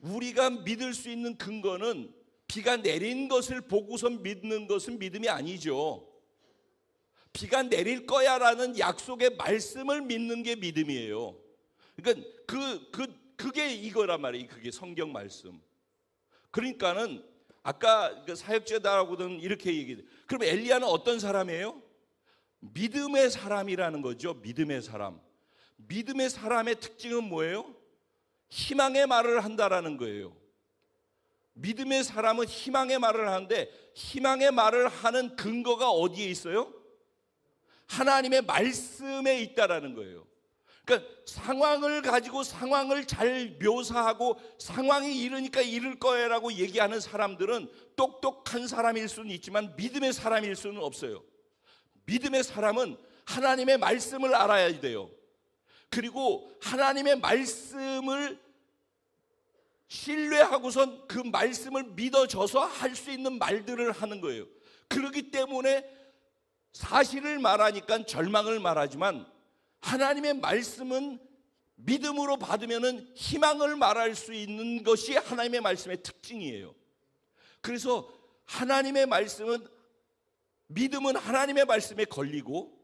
우리가 믿을 수 있는 근거는 비가 내린 것을 보고서 믿는 것은 믿음이 아니죠. 비가 내릴 거야라는 약속의 말씀을 믿는 게 믿음이에요. 그러니까 그게 이거란 말이에요. 그게 성경 말씀. 그러니까는 아까 그 사역자다라고는 이렇게 얘기해요. 그럼 엘리야는 어떤 사람이에요? 믿음의 사람이라는 거죠. 믿음의 사람. 믿음의 사람의 특징은 뭐예요? 희망의 말을 한다라는 거예요. 믿음의 사람은 희망의 말을 하는데, 희망의 말을 하는 근거가 어디에 있어요? 하나님의 말씀에 있다라는 거예요. 그러니까 상황을 가지고 상황을 잘 묘사하고 상황이 이르니까 이를 거야라고 얘기하는 사람들은 똑똑한 사람일 수는 있지만 믿음의 사람일 수는 없어요. 믿음의 사람은 하나님의 말씀을 알아야 돼요. 그리고 하나님의 말씀을 신뢰하고선 그 말씀을 믿어져서 할 수 있는 말들을 하는 거예요. 그렇기 때문에 사실을 말하니까 절망을 말하지만 하나님의 말씀은 믿음으로 받으면 희망을 말할 수 있는 것이 하나님의 말씀의 특징이에요. 그래서 하나님의 말씀은, 믿음은 하나님의 말씀에 걸리고,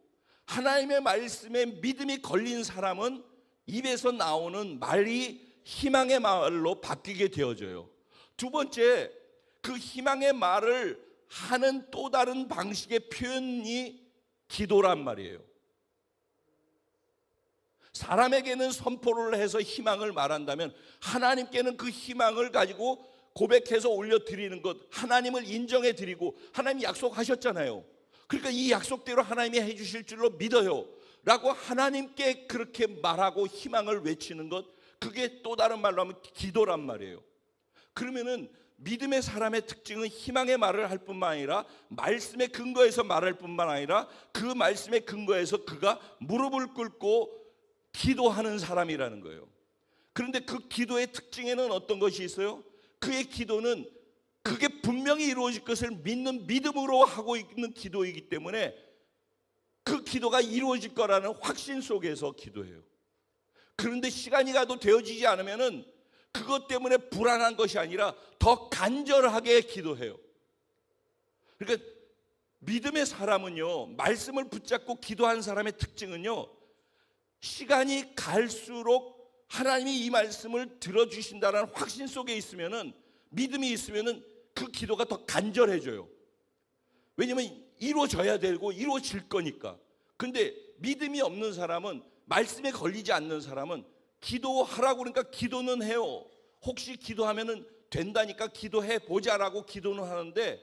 하나님의 말씀에 믿음이 걸린 사람은 입에서 나오는 말이 희망의 말로 바뀌게 되어져요. 두 번째, 그 희망의 말을 하는 또 다른 방식의 표현이 기도란 말이에요. 사람에게는 선포를 해서 희망을 말한다면 하나님께는 그 희망을 가지고 고백해서 올려드리는 것, 하나님을 인정해 드리고, 하나님이 약속하셨잖아요. 그러니까 이 약속대로 하나님이 해주실 줄로 믿어요 라고 하나님께 그렇게 말하고 희망을 외치는 것, 그게 또 다른 말로 하면 기도란 말이에요. 그러면은 믿음의 사람의 특징은 희망의 말을 할 뿐만 아니라 말씀의 근거에서 말할 뿐만 아니라 그 말씀의 근거에서 그가 무릎을 꿇고 기도하는 사람이라는 거예요. 그런데 그 기도의 특징에는 어떤 것이 있어요? 그의 기도는 그게 분명히 이루어질 것을 믿는 믿음으로 하고 있는 기도이기 때문에 그 기도가 이루어질 거라는 확신 속에서 기도해요. 그런데 시간이 가도 되어지지 않으면은 그것 때문에 불안한 것이 아니라 더 간절하게 기도해요. 그러니까 믿음의 사람은요, 말씀을 붙잡고 기도한 사람의 특징은요, 시간이 갈수록 하나님이 이 말씀을 들어주신다는 확신 속에 있으면은, 믿음이 있으면은 그 기도가 더 간절해져요. 왜냐면 이루어져야 되고 이루어질 거니까. 근데 믿음이 없는 사람은, 말씀에 걸리지 않는 사람은 기도하라고 그러니까 기도는 해요. 혹시 기도하면은 된다니까 기도해 보자라고 기도는 하는데,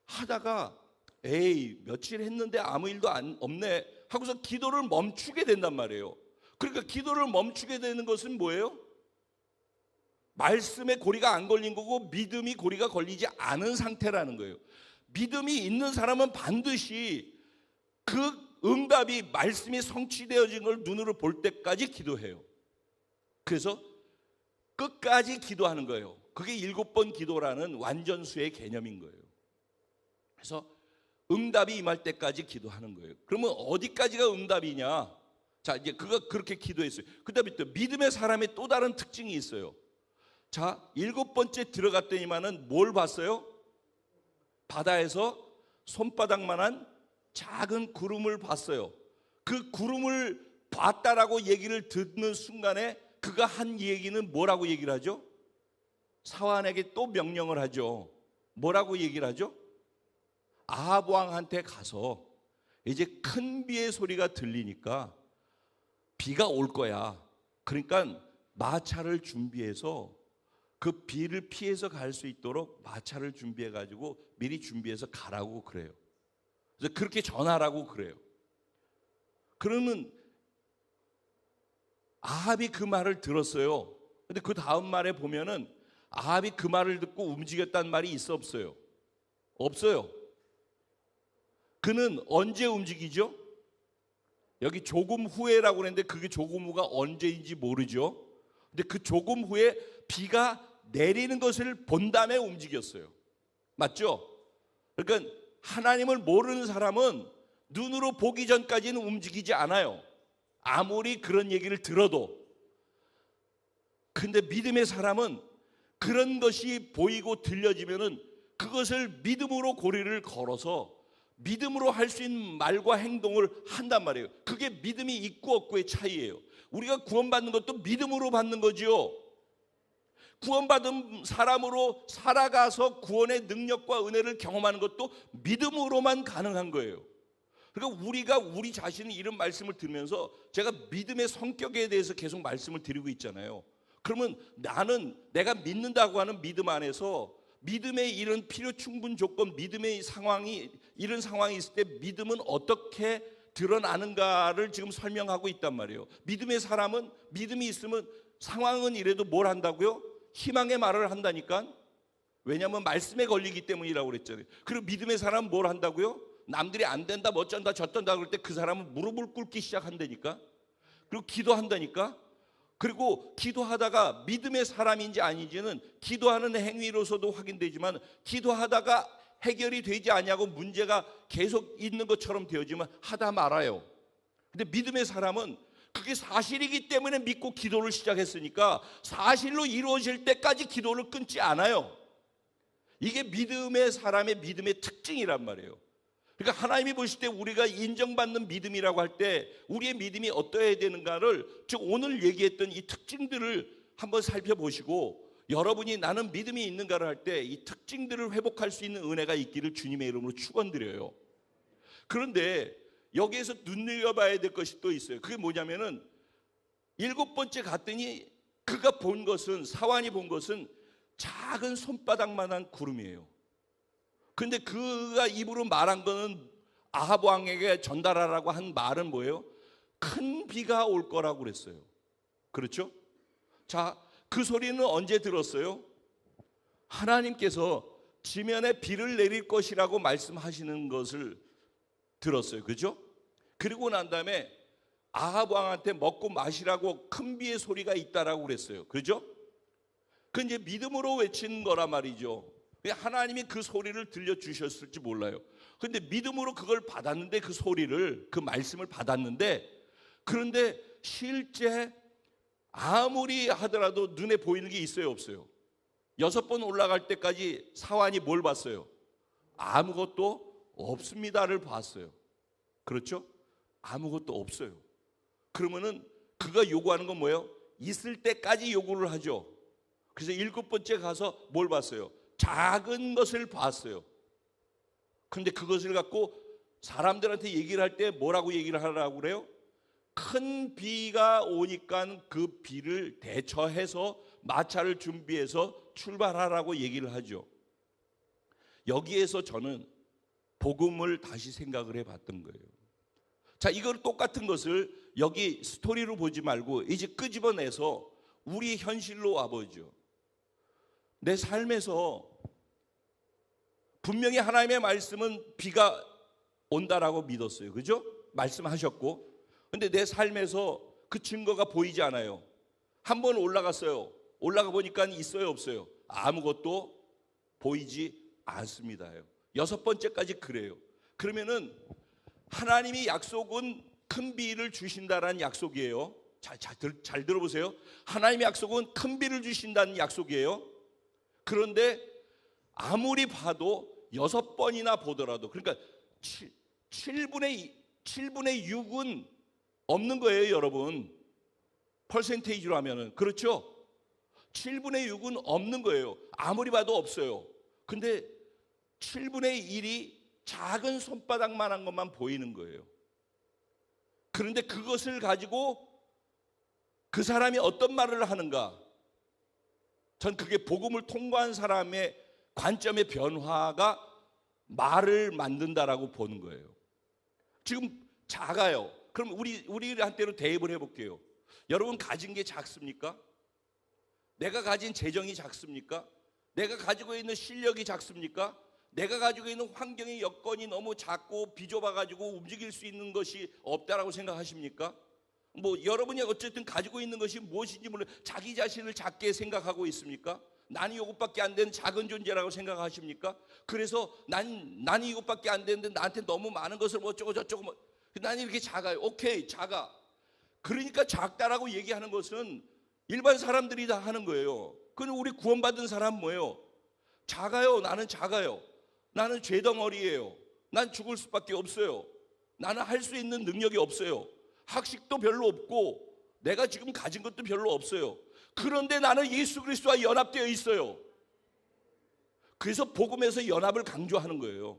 하다가 에이 며칠 했는데 아무 일도 없네 하고서 기도를 멈추게 된단 말이에요. 그러니까 기도를 멈추게 되는 것은 뭐예요? 말씀에 고리가 안 걸린 거고 믿음이 고리가 걸리지 않은 상태라는 거예요. 믿음이 있는 사람은 반드시 그 응답이, 말씀이 성취되어진 걸 눈으로 볼 때까지 기도해요. 그래서 끝까지 기도하는 거예요. 그게 7번 기도라는 완전수의 개념인 거예요. 그래서 응답이 임할 때까지 기도하는 거예요. 그러면 어디까지가 응답이냐? 자, 이제 그거 그렇게 기도했어요. 그다음에 또 믿음의 사람의 또 다른 특징이 있어요. 자, 7번째 들어갔더니만은 뭘 봤어요? 바다에서 손바닥만한 작은 구름을 봤어요. 그 구름을 봤다라고 얘기를 듣는 순간에 그가 한 얘기는 뭐라고 얘기를 하죠? 사환에게 또 명령을 하죠. 뭐라고 얘기를 하죠? 아합 왕한테 가서 이제 큰 비의 소리가 들리니까 비가 올 거야. 그러니까 마차를 준비해서 그 비를 피해서 갈 수 있도록 마차를 준비해 가지고 미리 준비해서 가라고 그래요. 그래서 그렇게 전하라고 그래요. 그러면 아합이 그 말을 들었어요. 근데 그 다음 말에 보면은 아합이 그 말을 듣고 움직였다는 말이 있어 없어요? 없어요. 그는 언제 움직이죠? 여기 조금 후에라고 그랬는데 그게 조금 후가 언제인지 모르죠. 근데 그 조금 후에 비가 내리는 것을 본 다음에 움직였어요. 맞죠? 그러니까 하나님을 모르는 사람은 눈으로 보기 전까지는 움직이지 않아요. 아무리 그런 얘기를 들어도. 근데 믿음의 사람은 그런 것이 보이고 들려지면은 그것을 믿음으로 고리를 걸어서 믿음으로 할 수 있는 말과 행동을 한단 말이에요. 그게 믿음이 있고 없고의 차이예요. 우리가 구원받는 것도 믿음으로 받는 거지요. 구원받은 사람으로 살아가서 구원의 능력과 은혜를 경험하는 것도 믿음으로만 가능한 거예요. 그러니까 우리가 우리 자신이 이런 말씀을 들으면서 제가 믿음의 성격에 대해서 계속 말씀을 드리고 있잖아요. 그러면 나는 내가 믿는다고 하는 믿음 안에서 믿음의 이런 필요 충분 조건, 믿음의 상황이, 이런 상황이 있을 때 믿음은 어떻게 드러나는가를 지금 설명하고 있단 말이에요. 믿음의 사람은 믿음이 있으면 상황은 이래도 뭘 한다고요? 희망의 말을 한다니까. 왜냐하면 말씀에 걸리기 때문이라고 그랬잖아요. 그리고 믿음의 사람은 뭘 한다고요? 남들이 안 된다, 뭐 어쩐다, 저쩐다 그럴 때 그 사람은 무릎을 꿇기 시작한다니까. 그리고 기도한다니까. 그리고 기도하다가 믿음의 사람인지 아닌지는 기도하는 행위로서도 확인되지만, 기도하다가 해결이 되지 않냐고 문제가 계속 있는 것처럼 되어지면 하다 말아요. 근데 믿음의 사람은 그게 사실이기 때문에 믿고 기도를 시작했으니까 사실로 이루어질 때까지 기도를 끊지 않아요. 이게 믿음의 사람의 믿음의 특징이란 말이에요. 그러니까 하나님이 보실 때 우리가 인정받는 믿음이라고 할 때 우리의 믿음이 어떠해야 되는가를, 즉 오늘 얘기했던 이 특징들을 한번 살펴보시고, 여러분이 나는 믿음이 있는가를 할 때 이 특징들을 회복할 수 있는 은혜가 있기를 주님의 이름으로 축원드려요. 그런데 여기에서 눈여겨봐야 될 것이 또 있어요. 그게 뭐냐면은 7번째 갔더니 그가 본 것은, 사환이 본 것은 작은 손바닥만한 구름이에요. 근데 그가 입으로 말한 거는, 아합 왕에게 전달하라고 한 말은 뭐예요? 큰 비가 올 거라고 그랬어요. 그렇죠? 자, 그 소리는 언제 들었어요? 하나님께서 지면에 비를 내릴 것이라고 말씀하시는 것을 들었어요. 그죠? 그리고 난 다음에 아합 왕한테 먹고 마시라고 큰 비의 소리가 있다라고 그랬어요. 그죠? 그 이제 믿음으로 외친 거란 말이죠. 하나님이 그 소리를 들려주셨을지 몰라요. 그런데 믿음으로 그걸 받았는데, 그 소리를, 그 말씀을 받았는데, 그런데 실제 아무리 하더라도 눈에 보이는 게 있어요, 없어요? 6번 올라갈 때까지 사환이 뭘 봤어요? 아무것도 없습니다를 봤어요. 그렇죠? 아무것도 없어요. 그러면은 그가 요구하는 건 뭐예요? 있을 때까지 요구를 하죠. 그래서 7번째 가서 뭘 봤어요? 작은 것을 봤어요. 그런데 그것을 갖고 사람들한테 얘기를 할 때 뭐라고 얘기를 하라고 그래요? 큰 비가 오니까 그 비를 대처해서 마차를 준비해서 출발하라고 얘기를 하죠. 여기에서 저는 복음을 다시 생각을 해봤던 거예요. 자, 이걸 똑같은 것을 여기 스토리로 보지 말고 이제 끄집어내서 우리 현실로 와보죠. 내 삶에서 분명히 하나님의 말씀은 비가 온다라고 믿었어요. 그죠? 말씀하셨고. 근데 내 삶에서 그 증거가 보이지 않아요. 한번 올라갔어요. 올라가 보니까 있어요, 없어요? 아무것도 보이지 않습니다요. 6번째까지 그래요. 그러면은 하나님이 약속은 큰 비를 주신다라는 약속이에요. 잘 들어보세요. 하나님의 약속은 큰 비를 주신다는 약속이에요. 그런데 아무리 봐도 6번이나 보더라도, 그러니까 7분의 6은 없는 거예요, 여러분. 퍼센테이지로 하면은. 그렇죠? 7분의 6은 없는 거예요. 아무리 봐도 없어요. 근데 7분의 1이 작은 손바닥만한 것만 보이는 거예요. 그런데 그것을 가지고 그 사람이 어떤 말을 하는가? 전 그게 복음을 통과한 사람의 관점의 변화가 말을 만든다라고 보는 거예요. 지금 작아요. 그럼 우리한테로 대입을 해볼게요. 여러분 가진 게 작습니까? 내가 가진 재정이 작습니까? 내가 가지고 있는 실력이 작습니까? 내가 가지고 있는 환경의 여건이 너무 작고 비좁아가지고 움직일 수 있는 것이 없다라고 생각하십니까? 여러분이 어쨌든 가지고 있는 것이 무엇인지 몰라요. 자기 자신을 작게 생각하고 있습니까? 나는 이것밖에 안 되는 작은 존재라고 생각하십니까? 그래서 나는 이것밖에 안 되는데 나한테 너무 많은 것을 어쩌고 저쩌고 나는 이렇게 작아요. 오케이, 작아. 그러니까 작다라고 얘기하는 것은 일반 사람들이 다 하는 거예요. 그럼 우리 구원받은 사람 뭐예요? 작아요. 나는 작아요. 나는 죄덩어리예요. 난 죽을 수밖에 없어요. 나는 할 수 있는 능력이 없어요. 학식도 별로 없고 내가 지금 가진 것도 별로 없어요. 그런데 나는 예수 그리스도와 연합되어 있어요. 그래서 복음에서 연합을 강조하는 거예요.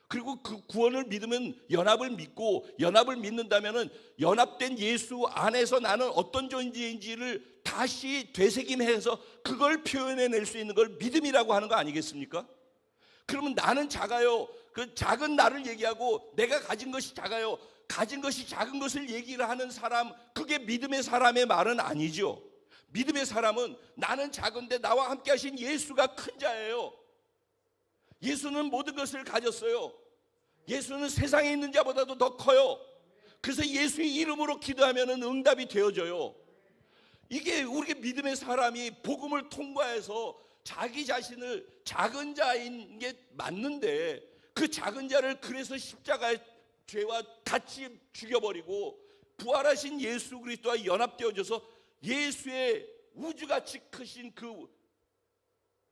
그리고 그 구원을 믿으면 연합을 믿고, 연합을 믿는다면은 연합된 예수 안에서 나는 어떤 존재인지를 다시 되새김해서 그걸 표현해낼 수 있는 걸 믿음이라고 하는 거 아니겠습니까? 그러면 나는 작아요. 그 작은 나를 얘기하고 내가 가진 것이 작아요. 가진 것이 작은 것을 얘기를 하는 사람, 그게 믿음의 사람의 말은 아니죠. 믿음의 사람은 나는 작은데 나와 함께 하신 예수가 큰 자예요. 예수는 모든 것을 가졌어요. 예수는 세상에 있는 자보다도 더 커요. 그래서 예수의 이름으로 기도하면 응답이 되어져요. 이게 우리 믿음의 사람이 복음을 통과해서 자기 자신을 작은 자인 게 맞는데, 그 작은 자를 그래서 십자가의 죄와 같이 죽여버리고 부활하신 예수 그리스도와 연합되어져서 예수의 우주같이 크신 그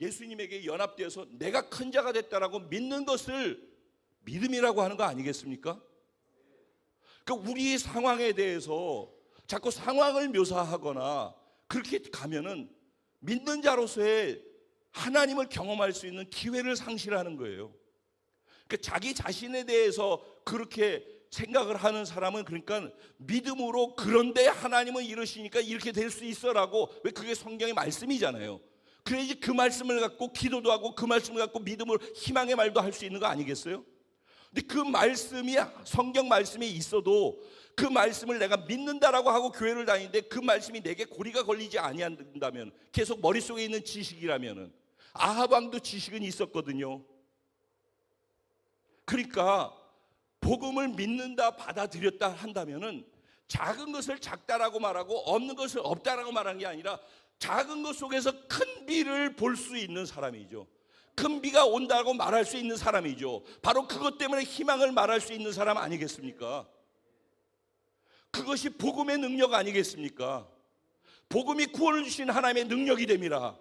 예수님에게 연합되어서 내가 큰 자가 됐다라고 믿는 것을 믿음이라고 하는 거 아니겠습니까? 그러니까 우리 상황에 대해서 자꾸 상황을 묘사하거나 그렇게 가면은 믿는 자로서의 하나님을 경험할 수 있는 기회를 상실하는 거예요. 그러니까 자기 자신에 대해서 그렇게 생각을 하는 사람은, 그러니까 믿음으로 그런데 하나님은 이러시니까 이렇게 될 수 있어라고, 왜 그게 성경의 말씀이잖아요. 그래야지 그 말씀을 갖고 기도도 하고 그 말씀을 갖고 믿음으로 희망의 말도 할 수 있는 거 아니겠어요? 근데 그 말씀이 성경 말씀에 있어도 그 말씀을 내가 믿는다라고 하고 교회를 다니는데 그 말씀이 내게 고리가 걸리지 아니한다면, 계속 머릿속에 있는 지식이라면은, 아합 왕도 지식은 있었거든요. 그러니까 복음을 믿는다, 받아들였다 한다면은 작은 것을 작다라고 말하고 없는 것을 없다라고 말하는 게 아니라 작은 것 속에서 큰 비를 볼 수 있는 사람이죠. 큰 비가 온다고 말할 수 있는 사람이죠. 바로 그것 때문에 희망을 말할 수 있는 사람 아니겠습니까? 그것이 복음의 능력 아니겠습니까? 복음이 구원을 주신 하나님의 능력이 됨이라.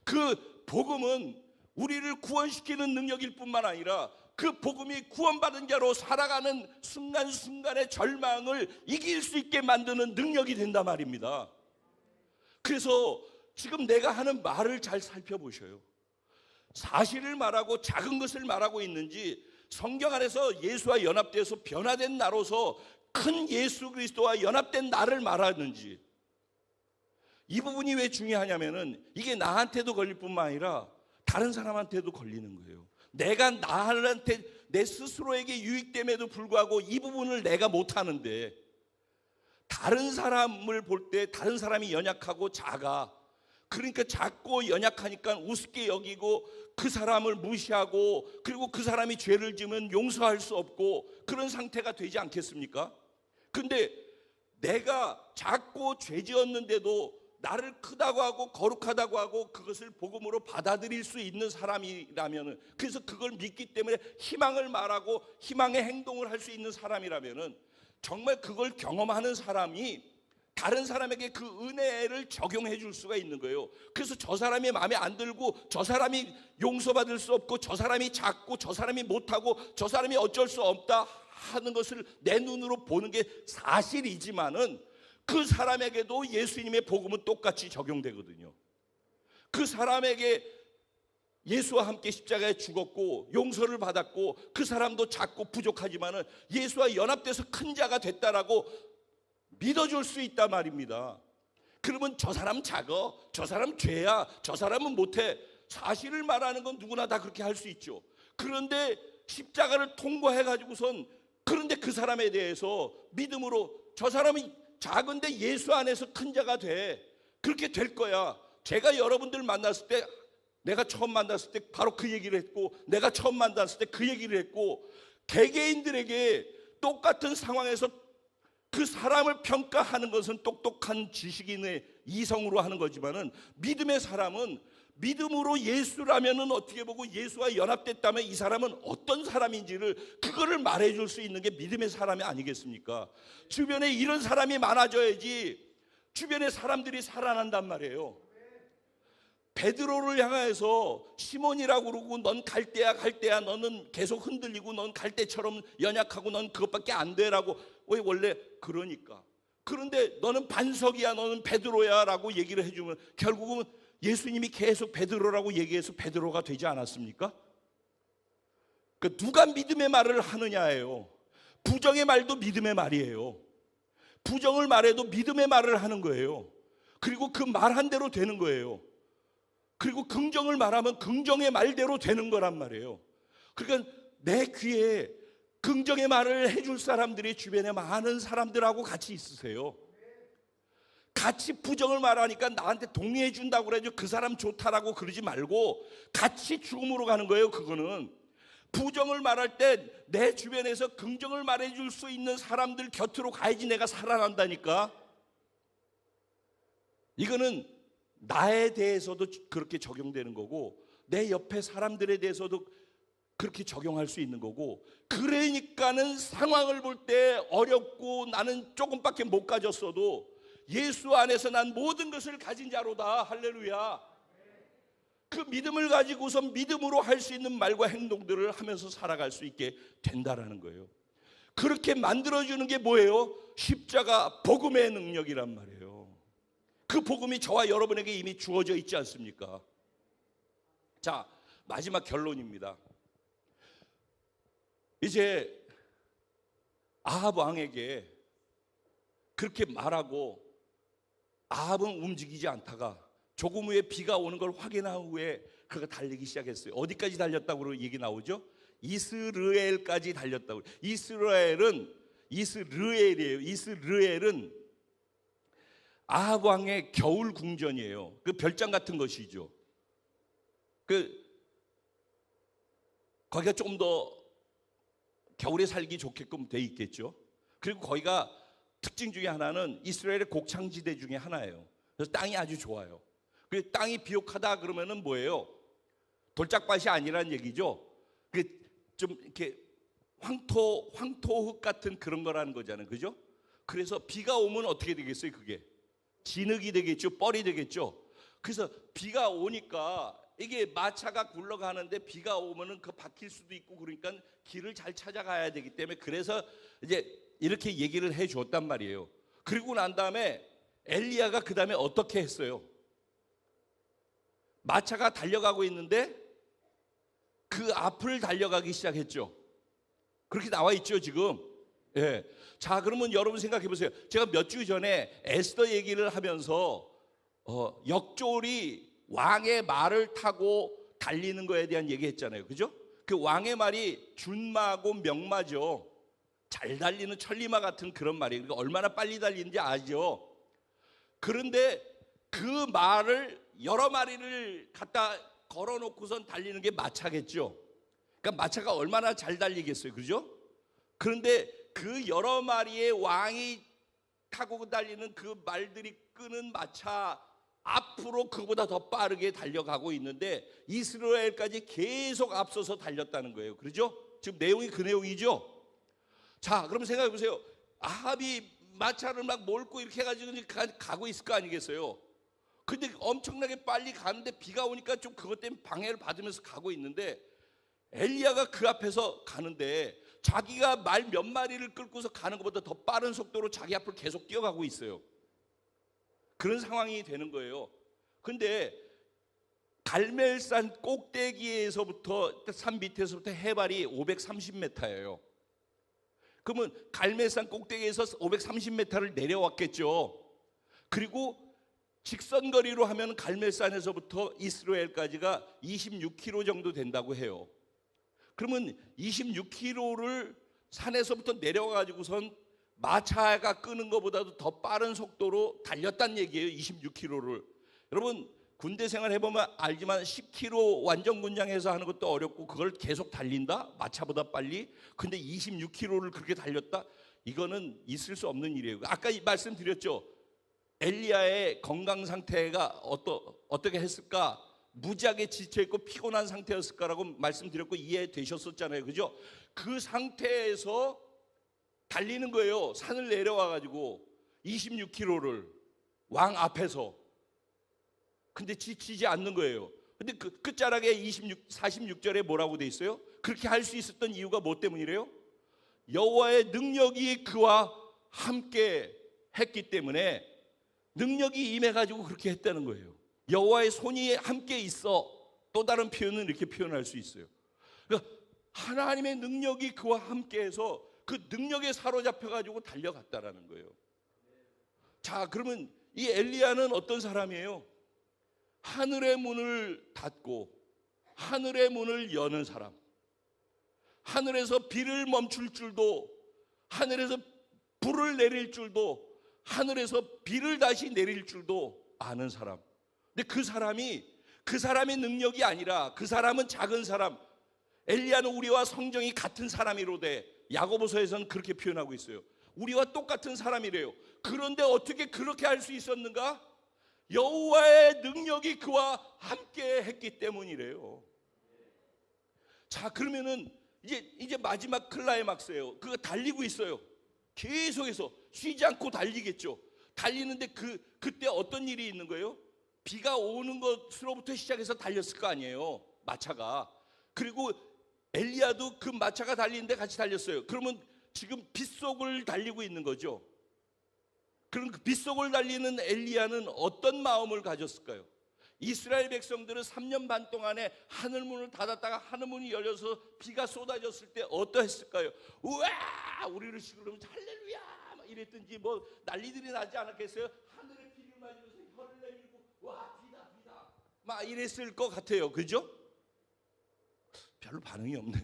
그 복음은 우리를 구원시키는 능력일 뿐만 아니라 그 복음이 구원받은 자로 살아가는 순간순간의 절망을 이길 수 있게 만드는 능력이 된단 말입니다. 그래서 지금 내가 하는 말을 잘 살펴보셔요. 사실을 말하고 작은 것을 말하고 있는지, 성경 안에서 예수와 연합돼서 변화된 나로서 큰 예수 그리스도와 연합된 나를 말하는지, 이 부분이 왜 중요하냐면은 이게 나한테도 걸릴 뿐만 아니라 다른 사람한테도 걸리는 거예요. 내가 나한테 내 스스로에게 유익됨에도 불구하고 이 부분을 내가 못하는데, 다른 사람을 볼 때 다른 사람이 연약하고 작아, 그러니까 작고 연약하니까 우습게 여기고 그 사람을 무시하고, 그리고 그 사람이 죄를 지으면 용서할 수 없고 그런 상태가 되지 않겠습니까? 근데 내가 작고 죄 지었는데도 나를 크다고 하고 거룩하다고 하고 그것을 복음으로 받아들일 수 있는 사람이라면, 그래서 그걸 믿기 때문에 희망을 말하고 희망의 행동을 할 수 있는 사람이라면, 정말 그걸 경험하는 사람이 다른 사람에게 그 은혜를 적용해 줄 수가 있는 거예요. 그래서 저 사람이 마음에 안 들고, 저 사람이 용서받을 수 없고, 저 사람이 작고, 저 사람이 못하고, 저 사람이 어쩔 수 없다 하는 것을 내 눈으로 보는 게 사실이지만은, 그 사람에게도 예수님의 복음은 똑같이 적용되거든요. 그 사람에게 예수와 함께 십자가에 죽었고 용서를 받았고, 그 사람도 작고 부족하지만은 예수와 연합돼서 큰 자가 됐다라고 믿어줄 수 있단 말입니다. 그러면 저 사람 작어, 저 사람 죄야, 저 사람은 못해, 사실을 말하는 건 누구나 다 그렇게 할 수 있죠. 그런데 십자가를 통과해가지고선, 그런데 그 사람에 대해서 믿음으로 저 사람이 작은데 예수 안에서 큰 자가 돼, 그렇게 될 거야. 제가 여러분들 만났을 때, 내가 처음 만났을 때 바로 그 얘기를 했고, 내가 처음 만났을 때 그 얘기를 했고, 개개인들에게 똑같은 상황에서 그 사람을 평가하는 것은 똑똑한 지식인의 이성으로 하는 거지만은, 믿음의 사람은 믿음으로 예수라면은 어떻게 보고 예수와 연합됐다면 이 사람은 어떤 사람인지를 그거를 말해줄 수 있는 게 믿음의 사람이 아니겠습니까? 주변에 이런 사람이 많아져야지 주변의 사람들이 살아난단 말이에요. 베드로를 향해서 시몬이라고 그러고, 넌 갈대야 갈대야, 너는 계속 흔들리고, 넌 갈대처럼 연약하고, 넌 그것밖에 안 돼라고. 왜? 원래 그러니까. 그런데 너는 반석이야, 너는 베드로야 라고 얘기를 해주면 결국은 예수님이 계속 베드로라고 얘기해서 베드로가 되지 않았습니까? 그 누가 믿음의 말을 하느냐예요. 부정의 말도 믿음의 말이에요. 부정을 말해도 믿음의 말을 하는 거예요. 그리고 그 말한 대로 되는 거예요. 그리고 긍정을 말하면 긍정의 말대로 되는 거란 말이에요. 그러니까 내 귀에 긍정의 말을 해줄 사람들이 주변에 많은 사람들하고 같이 있으세요. 같이 부정을 말하니까 나한테 동의해 준다고 그래도 그 사람 좋다라고 그러지 말고 같이 죽음으로 가는 거예요. 그거는 부정을 말할 때 내 주변에서 긍정을 말해줄 수 있는 사람들 곁으로 가야지 내가 살아난다니까. 이거는 나에 대해서도 그렇게 적용되는 거고, 내 옆에 사람들에 대해서도 그렇게 적용할 수 있는 거고, 그러니까는 상황을 볼 때 어렵고 나는 조금밖에 못 가졌어도 예수 안에서 난 모든 것을 가진 자로다. 할렐루야. 그 믿음을 가지고서 믿음으로 할 수 있는 말과 행동들을 하면서 살아갈 수 있게 된다라는 거예요. 그렇게 만들어주는 게 뭐예요? 십자가 복음의 능력이란 말이에요. 그 복음이 저와 여러분에게 이미 주어져 있지 않습니까? 자, 마지막 결론입니다. 이제 아합 왕에게 그렇게 말하고 아합은 움직이지 않다가 조금 후에 비가 오는 걸 확인한 후에 그가 달리기 시작했어요. 어디까지 달렸다고 얘기 나오죠? 이스르엘까지 달렸다고. 이스라엘이에요. 이스르엘은 아합 왕의 겨울 궁전이에요. 그 별장 같은 것이죠. 거기가 조금 더 겨울에 살기 좋게끔 돼 있겠죠. 그리고 거기가 특징 중에 하나는 이스라엘의 곡창지대 중에 하나예요. 그래서 땅이 아주 좋아요. 그래서 땅이 비옥하다 그러면은 뭐예요? 돌짝밭이 아니란 얘기죠. 그 좀 이렇게 황토흙 같은 그런 거라는 거잖아요. 그죠? 그래서 비가 오면 어떻게 되겠어요? 그게 진흙이 되겠죠. 뻘이 되겠죠. 그래서 비가 오니까 이게 마차가 굴러가는데 비가 오면은 그 박힐 수도 있고 그러니까 길을 잘 찾아가야 되기 때문에 그래서 이제 이렇게 얘기를 해 줬단 말이에요. 그리고 난 다음에 엘리야가 그 다음에 어떻게 했어요? 마차가 달려가고 있는데 그 앞을 달려가기 시작했죠. 그렇게 나와 있죠 지금. 예. 자, 그러면 여러분 생각해 보세요. 제가 몇 주 전에 에스더 얘기를 하면서 역졸이 왕의 말을 타고 달리는 거에 대한 얘기했잖아요. 그죠? 그 왕의 말이 준마고 명마죠. 잘 달리는 천리마 같은 그런 말이에요. 그러니까 얼마나 빨리 달리는지 아죠. 그런데 그 말을 여러 마리를 갖다 걸어놓고선 달리는 게 마차겠죠. 그러니까 마차가 얼마나 잘 달리겠어요. 그죠? 그런데 그 여러 마리의 왕이 타고 달리는 그 말들이 끄는 마차 앞으로 그보다 더 빠르게 달려가고 있는데 이스라엘까지 계속 앞서서 달렸다는 거예요. 그렇죠? 지금 내용이 그 내용이죠. 자, 그럼 생각해 보세요. 아합이 마차를 막 몰고 이렇게 해가지고 가고 있을 거 아니겠어요? 근데 엄청나게 빨리 가는데 비가 오니까 좀 그것 때문에 방해를 받으면서 가고 있는데 엘리야가 그 앞에서 가는데 자기가 말 몇 마리를 끌고서 가는 것보다 더 빠른 속도로 자기 앞을 계속 뛰어가고 있어요. 그런 상황이 되는 거예요. 근데 갈멜산 꼭대기에서부터 산 밑에서부터 해발이 530m예요. 그러면 갈멜산 꼭대기에서 530m를 내려왔겠죠. 그리고 직선거리로 하면 갈멜산에서부터 이스라엘까지가 26km 정도 된다고 해요. 그러면 26km를 산에서부터 내려가지고선 마차가 끄는 것보다도 더 빠른 속도로 달렸다는 얘기예요. 26km를. 여러분 군대 생활 해보면 알지만 10km 완전 군장에서 하는 것도 어렵고 그걸 계속 달린다? 마차보다 빨리? 근데 26km를 그렇게 달렸다? 이거는 있을 수 없는 일이에요. 아까 말씀드렸죠. 엘리야의 건강 상태가 어떻게 했을까? 무지하게 지쳐있고 피곤한 상태였을까라고 말씀드렸고 이해되셨었잖아요. 그죠? 그 상태에서 달리는 거예요. 산을 내려와가지고 26km를 왕 앞에서. 근데 지치지 않는 거예요. 근데 그 끝자락에 46절에 뭐라고 돼 있어요? 그렇게 할 수 있었던 이유가 뭐 때문이래요? 여호와의 능력이 그와 함께 했기 때문에 능력이 임해가지고 그렇게 했다는 거예요. 여호와의 손이 함께 있어. 또 다른 표현은 이렇게 표현할 수 있어요. 그러니까 하나님의 능력이 그와 함께해서 그 능력에 사로잡혀가지고 달려갔다라는 거예요. 자, 그러면 이 엘리야는 어떤 사람이에요? 하늘의 문을 닫고 하늘의 문을 여는 사람. 하늘에서 비를 멈출 줄도, 하늘에서 불을 내릴 줄도, 하늘에서 비를 다시 내릴 줄도 아는 사람. 근데 그 사람의 능력이 아니라 그 사람은 작은 사람. 엘리야는 우리와 성정이 같은 사람이로되 야고보서에서는 그렇게 표현하고 있어요. 우리와 똑같은 사람이래요. 그런데 어떻게 그렇게 할 수 있었는가? 여호와의 능력이 그와 함께 했기 때문이래요. 자, 그러면은 이제 마지막 클라이막스예요. 그거 달리고 있어요. 계속해서 쉬지 않고 달리겠죠. 달리는데 그때 어떤 일이 있는 거예요? 비가 오는 것으로부터 시작해서 달렸을 거 아니에요, 마차가. 그리고 엘리야도 그 마차가 달리는데 같이 달렸어요. 그러면 지금 빗속을 달리고 있는 거죠. 그럼 그 빗속을 달리는 엘리야는 어떤 마음을 가졌을까요? 이스라엘 백성들은 3년 반 동안에 하늘문을 닫았다가 하늘문이 열려서 비가 쏟아졌을 때 어떠했을까요? 우와, 우리를 시끄러우면 할렐루야 막 이랬든지 뭐 난리들이 나지 않았겠어요? 하늘의 비를 맞으면서 혀를 내밀고 와, 비다 비다 막 이랬을 것 같아요. 그죠? 별로 반응이 없네.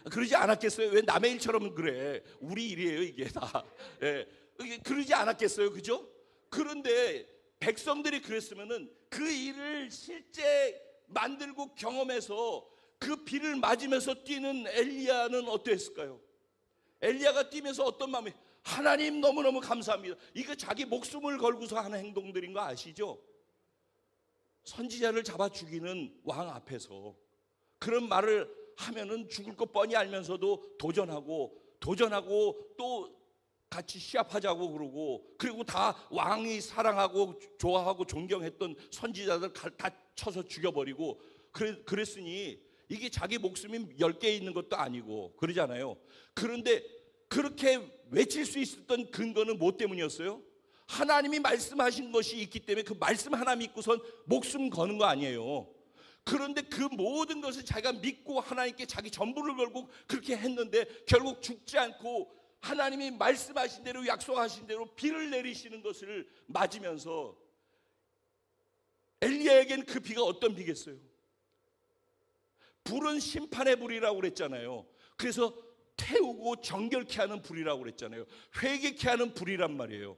그러지 않았겠어요? 왜 남의 일처럼 그래? 우리 일이에요 이게 다. 예. 그러지 않았겠어요? 그죠? 그런데 백성들이 그랬으면은 그 일을 실제 만들고 경험해서 그 비를 맞으면서 뛰는 엘리야는 어땠을까요? 엘리야가 뛰면서 어떤 마음이, 하나님 너무너무 감사합니다. 이거 자기 목숨을 걸고서 하는 행동들인 거 아시죠? 선지자를 잡아 죽이는 왕 앞에서 그런 말을 하면은 죽을 거 뻔히 알면서도 도전하고 또 같이 시합하자고 그러고, 그리고 다 왕이 사랑하고 좋아하고 존경했던 선지자들 다 쳐서 죽여버리고 그랬으니 이게 자기 목숨이 10개 있는 것도 아니고 그러잖아요. 그런데 그렇게 외칠 수 있었던 근거는 뭐 때문이었어요? 하나님이 말씀하신 것이 있기 때문에 그 말씀 하나 믿고선 목숨 거는 거 아니에요. 그런데 그 모든 것을 자기가 믿고 하나님께 자기 전부를 걸고 그렇게 했는데 결국 죽지 않고 하나님이 말씀하신 대로 약속하신 대로 비를 내리시는 것을 맞으면서, 엘리야에겐 그 비가 어떤 비겠어요? 불은 심판의 불이라고 그랬잖아요. 그래서 태우고 정결케 하는 불이라고 그랬잖아요. 회개케 하는 불이란 말이에요.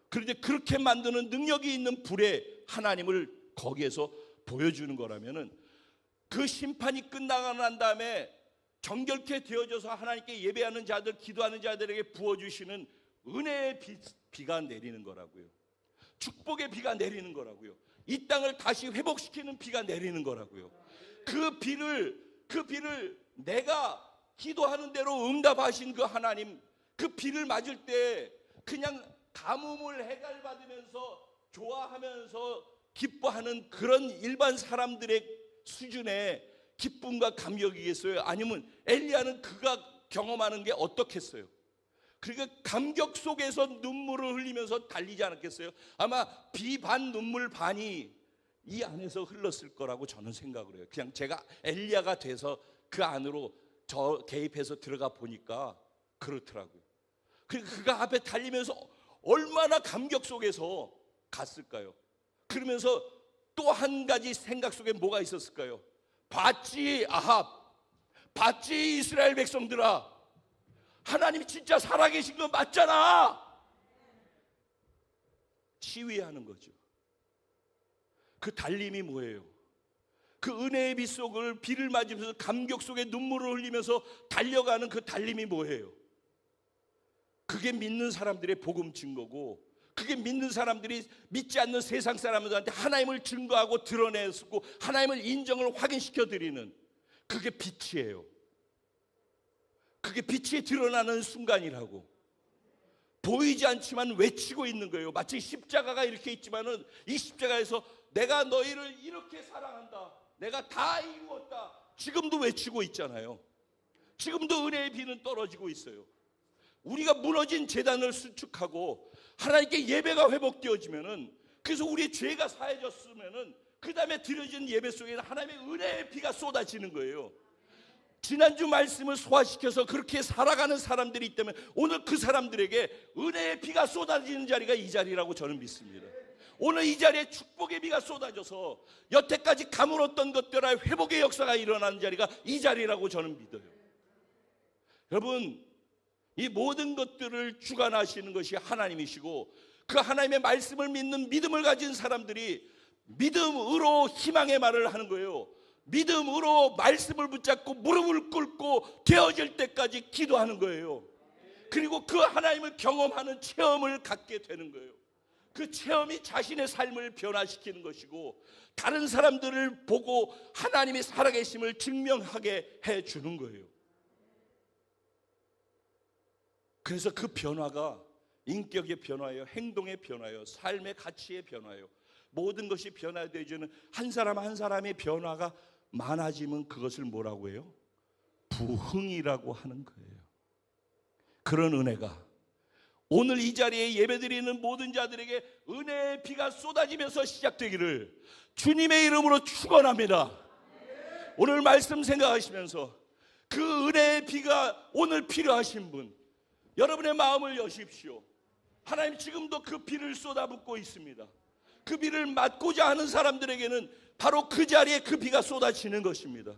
그런데 그렇게 만드는 능력이 있는 불에 하나님을 거기에서 보여주는 거라면은, 그 심판이 끝나고 난 다음에 정결케 되어져서 하나님께 예배하는 자들, 기도하는 자들에게 부어주시는 은혜의 비가 내리는 거라고요. 축복의 비가 내리는 거라고요. 이 땅을 다시 회복시키는 비가 내리는 거라고요. 그 비를 내가 기도하는 대로 응답하신 그 하나님, 그 비를 맞을 때 그냥 가뭄을 해갈받으면서 좋아하면서 기뻐하는 그런 일반 사람들의 수준의 기쁨과 감격이겠어요? 아니면 엘리야는 그가 경험하는 게 어떻겠어요? 그러니까 감격 속에서 눈물을 흘리면서 달리지 않았겠어요? 아마 비 반 눈물 반이 이 안에서 흘렀을 거라고 저는 생각을 해요. 그냥 제가 엘리야가 돼서 그 안으로 개입해서 들어가 보니까 그렇더라고요. 그가 앞에 달리면서 얼마나 감격 속에서 갔을까요? 그러면서 또 한 가지 생각 속에 뭐가 있었을까요? 봤지 아합, 봤지 이스라엘 백성들아, 하나님이 진짜 살아계신 거 맞잖아. 시위하는 거죠. 그 달림이 뭐예요? 그 은혜의 빛 속을 비를 맞으면서 감격 속에 눈물을 흘리면서 달려가는 그 달림이 뭐예요? 그게 믿는 사람들의 복음 증거고, 그게 믿는 사람들이 믿지 않는 세상 사람들한테 하나님을 증거하고 드러내고 하나님을 인정을 확인시켜 드리는, 그게 빛이에요. 그게 빛이 드러나는 순간이라고. 보이지 않지만 외치고 있는 거예요. 마치 십자가가 이렇게 있지만은 이 십자가에서 내가 너희를 이렇게 사랑한다, 내가 다 이루었다, 지금도 외치고 있잖아요. 지금도 은혜의 비는 떨어지고 있어요. 우리가 무너진 제단을 수축하고 하나님께 예배가 회복되어지면은, 그래서 우리의 죄가 사해졌으면은 그 다음에 드려진 예배 속에는 하나님의 은혜의 비가 쏟아지는 거예요. 지난주 말씀을 소화시켜서 그렇게 살아가는 사람들이 있다면 오늘 그 사람들에게 은혜의 비가 쏟아지는 자리가 이 자리라고 저는 믿습니다. 오늘 이 자리에 축복의 비가 쏟아져서 여태까지 가물었던 것들의 회복의 역사가 일어나는 자리가 이 자리라고 저는 믿어요. 여러분, 이 모든 것들을 주관하시는 것이 하나님이시고, 그 하나님의 말씀을 믿는 믿음을 가진 사람들이 믿음으로 희망의 말을 하는 거예요. 믿음으로 말씀을 붙잡고 무릎을 꿇고 되어질 때까지 기도하는 거예요. 그리고 그 하나님을 경험하는 체험을 갖게 되는 거예요. 그 체험이 자신의 삶을 변화시키는 것이고, 다른 사람들을 보고 하나님의 살아계심을 증명하게 해주는 거예요. 그래서 그 변화가 인격의 변화예요, 행동의 변화예요, 삶의 가치의 변화예요. 모든 것이 변화되어지는 한 사람 한 사람의 변화가 많아지면 그것을 뭐라고 해요? 부흥이라고 하는 거예요. 그런 은혜가 오늘 이 자리에 예배드리는 모든 자들에게 은혜의 비가 쏟아지면서 시작되기를 주님의 이름으로 축원합니다. 오늘 말씀 생각하시면서 그 은혜의 비가 오늘 필요하신 분, 여러분의 마음을 여십시오. 하나님 지금도 그 비를 쏟아붓고 있습니다. 그 비를 맞고자 하는 사람들에게는 바로 그 자리에 그 비가 쏟아지는 것입니다.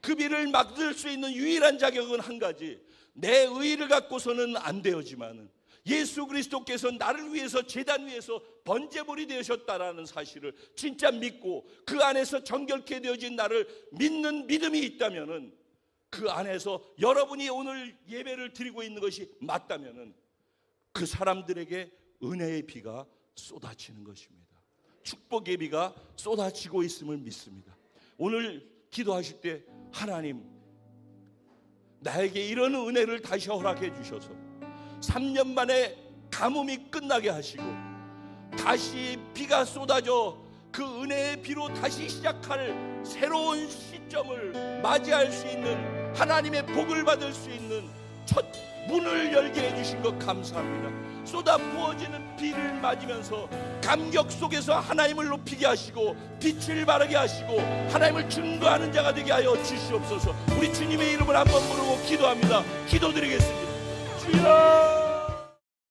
그 비를 막을 수 있는 유일한 자격은 한 가지, 내 의의를 갖고서는 안 되어지만은 예수 그리스도께서 나를 위해서 제단 위에서 번제물이 되셨다라는 사실을 진짜 믿고 그 안에서 정결케 되어진 나를 믿는 믿음이 있다면은, 그 안에서 여러분이 오늘 예배를 드리고 있는 것이 맞다면은 그 사람들에게 은혜의 비가 쏟아지는 것입니다. 축복의 비가 쏟아지고 있음을 믿습니다. 오늘 기도하실 때 하나님 나에게 이런 은혜를 다시 허락해 주셔서 3년 만에 가뭄이 끝나게 하시고 다시 비가 쏟아져 그 은혜의 비로 다시 시작할 새로운 시점을 맞이할 수 있는 하나님의 복을 받을 수 있는 첫 문을 열게 해주신 것 감사합니다. 쏟아 부어지는 비를 맞으면서 감격 속에서 하나님을 높이게 하시고 빛을 발하게 하시고 하나님을 증거하는 자가 되게 하여 주시옵소서. 우리 주님의 이름을 한번 부르고 기도합니다. 기도드리겠습니다. 주여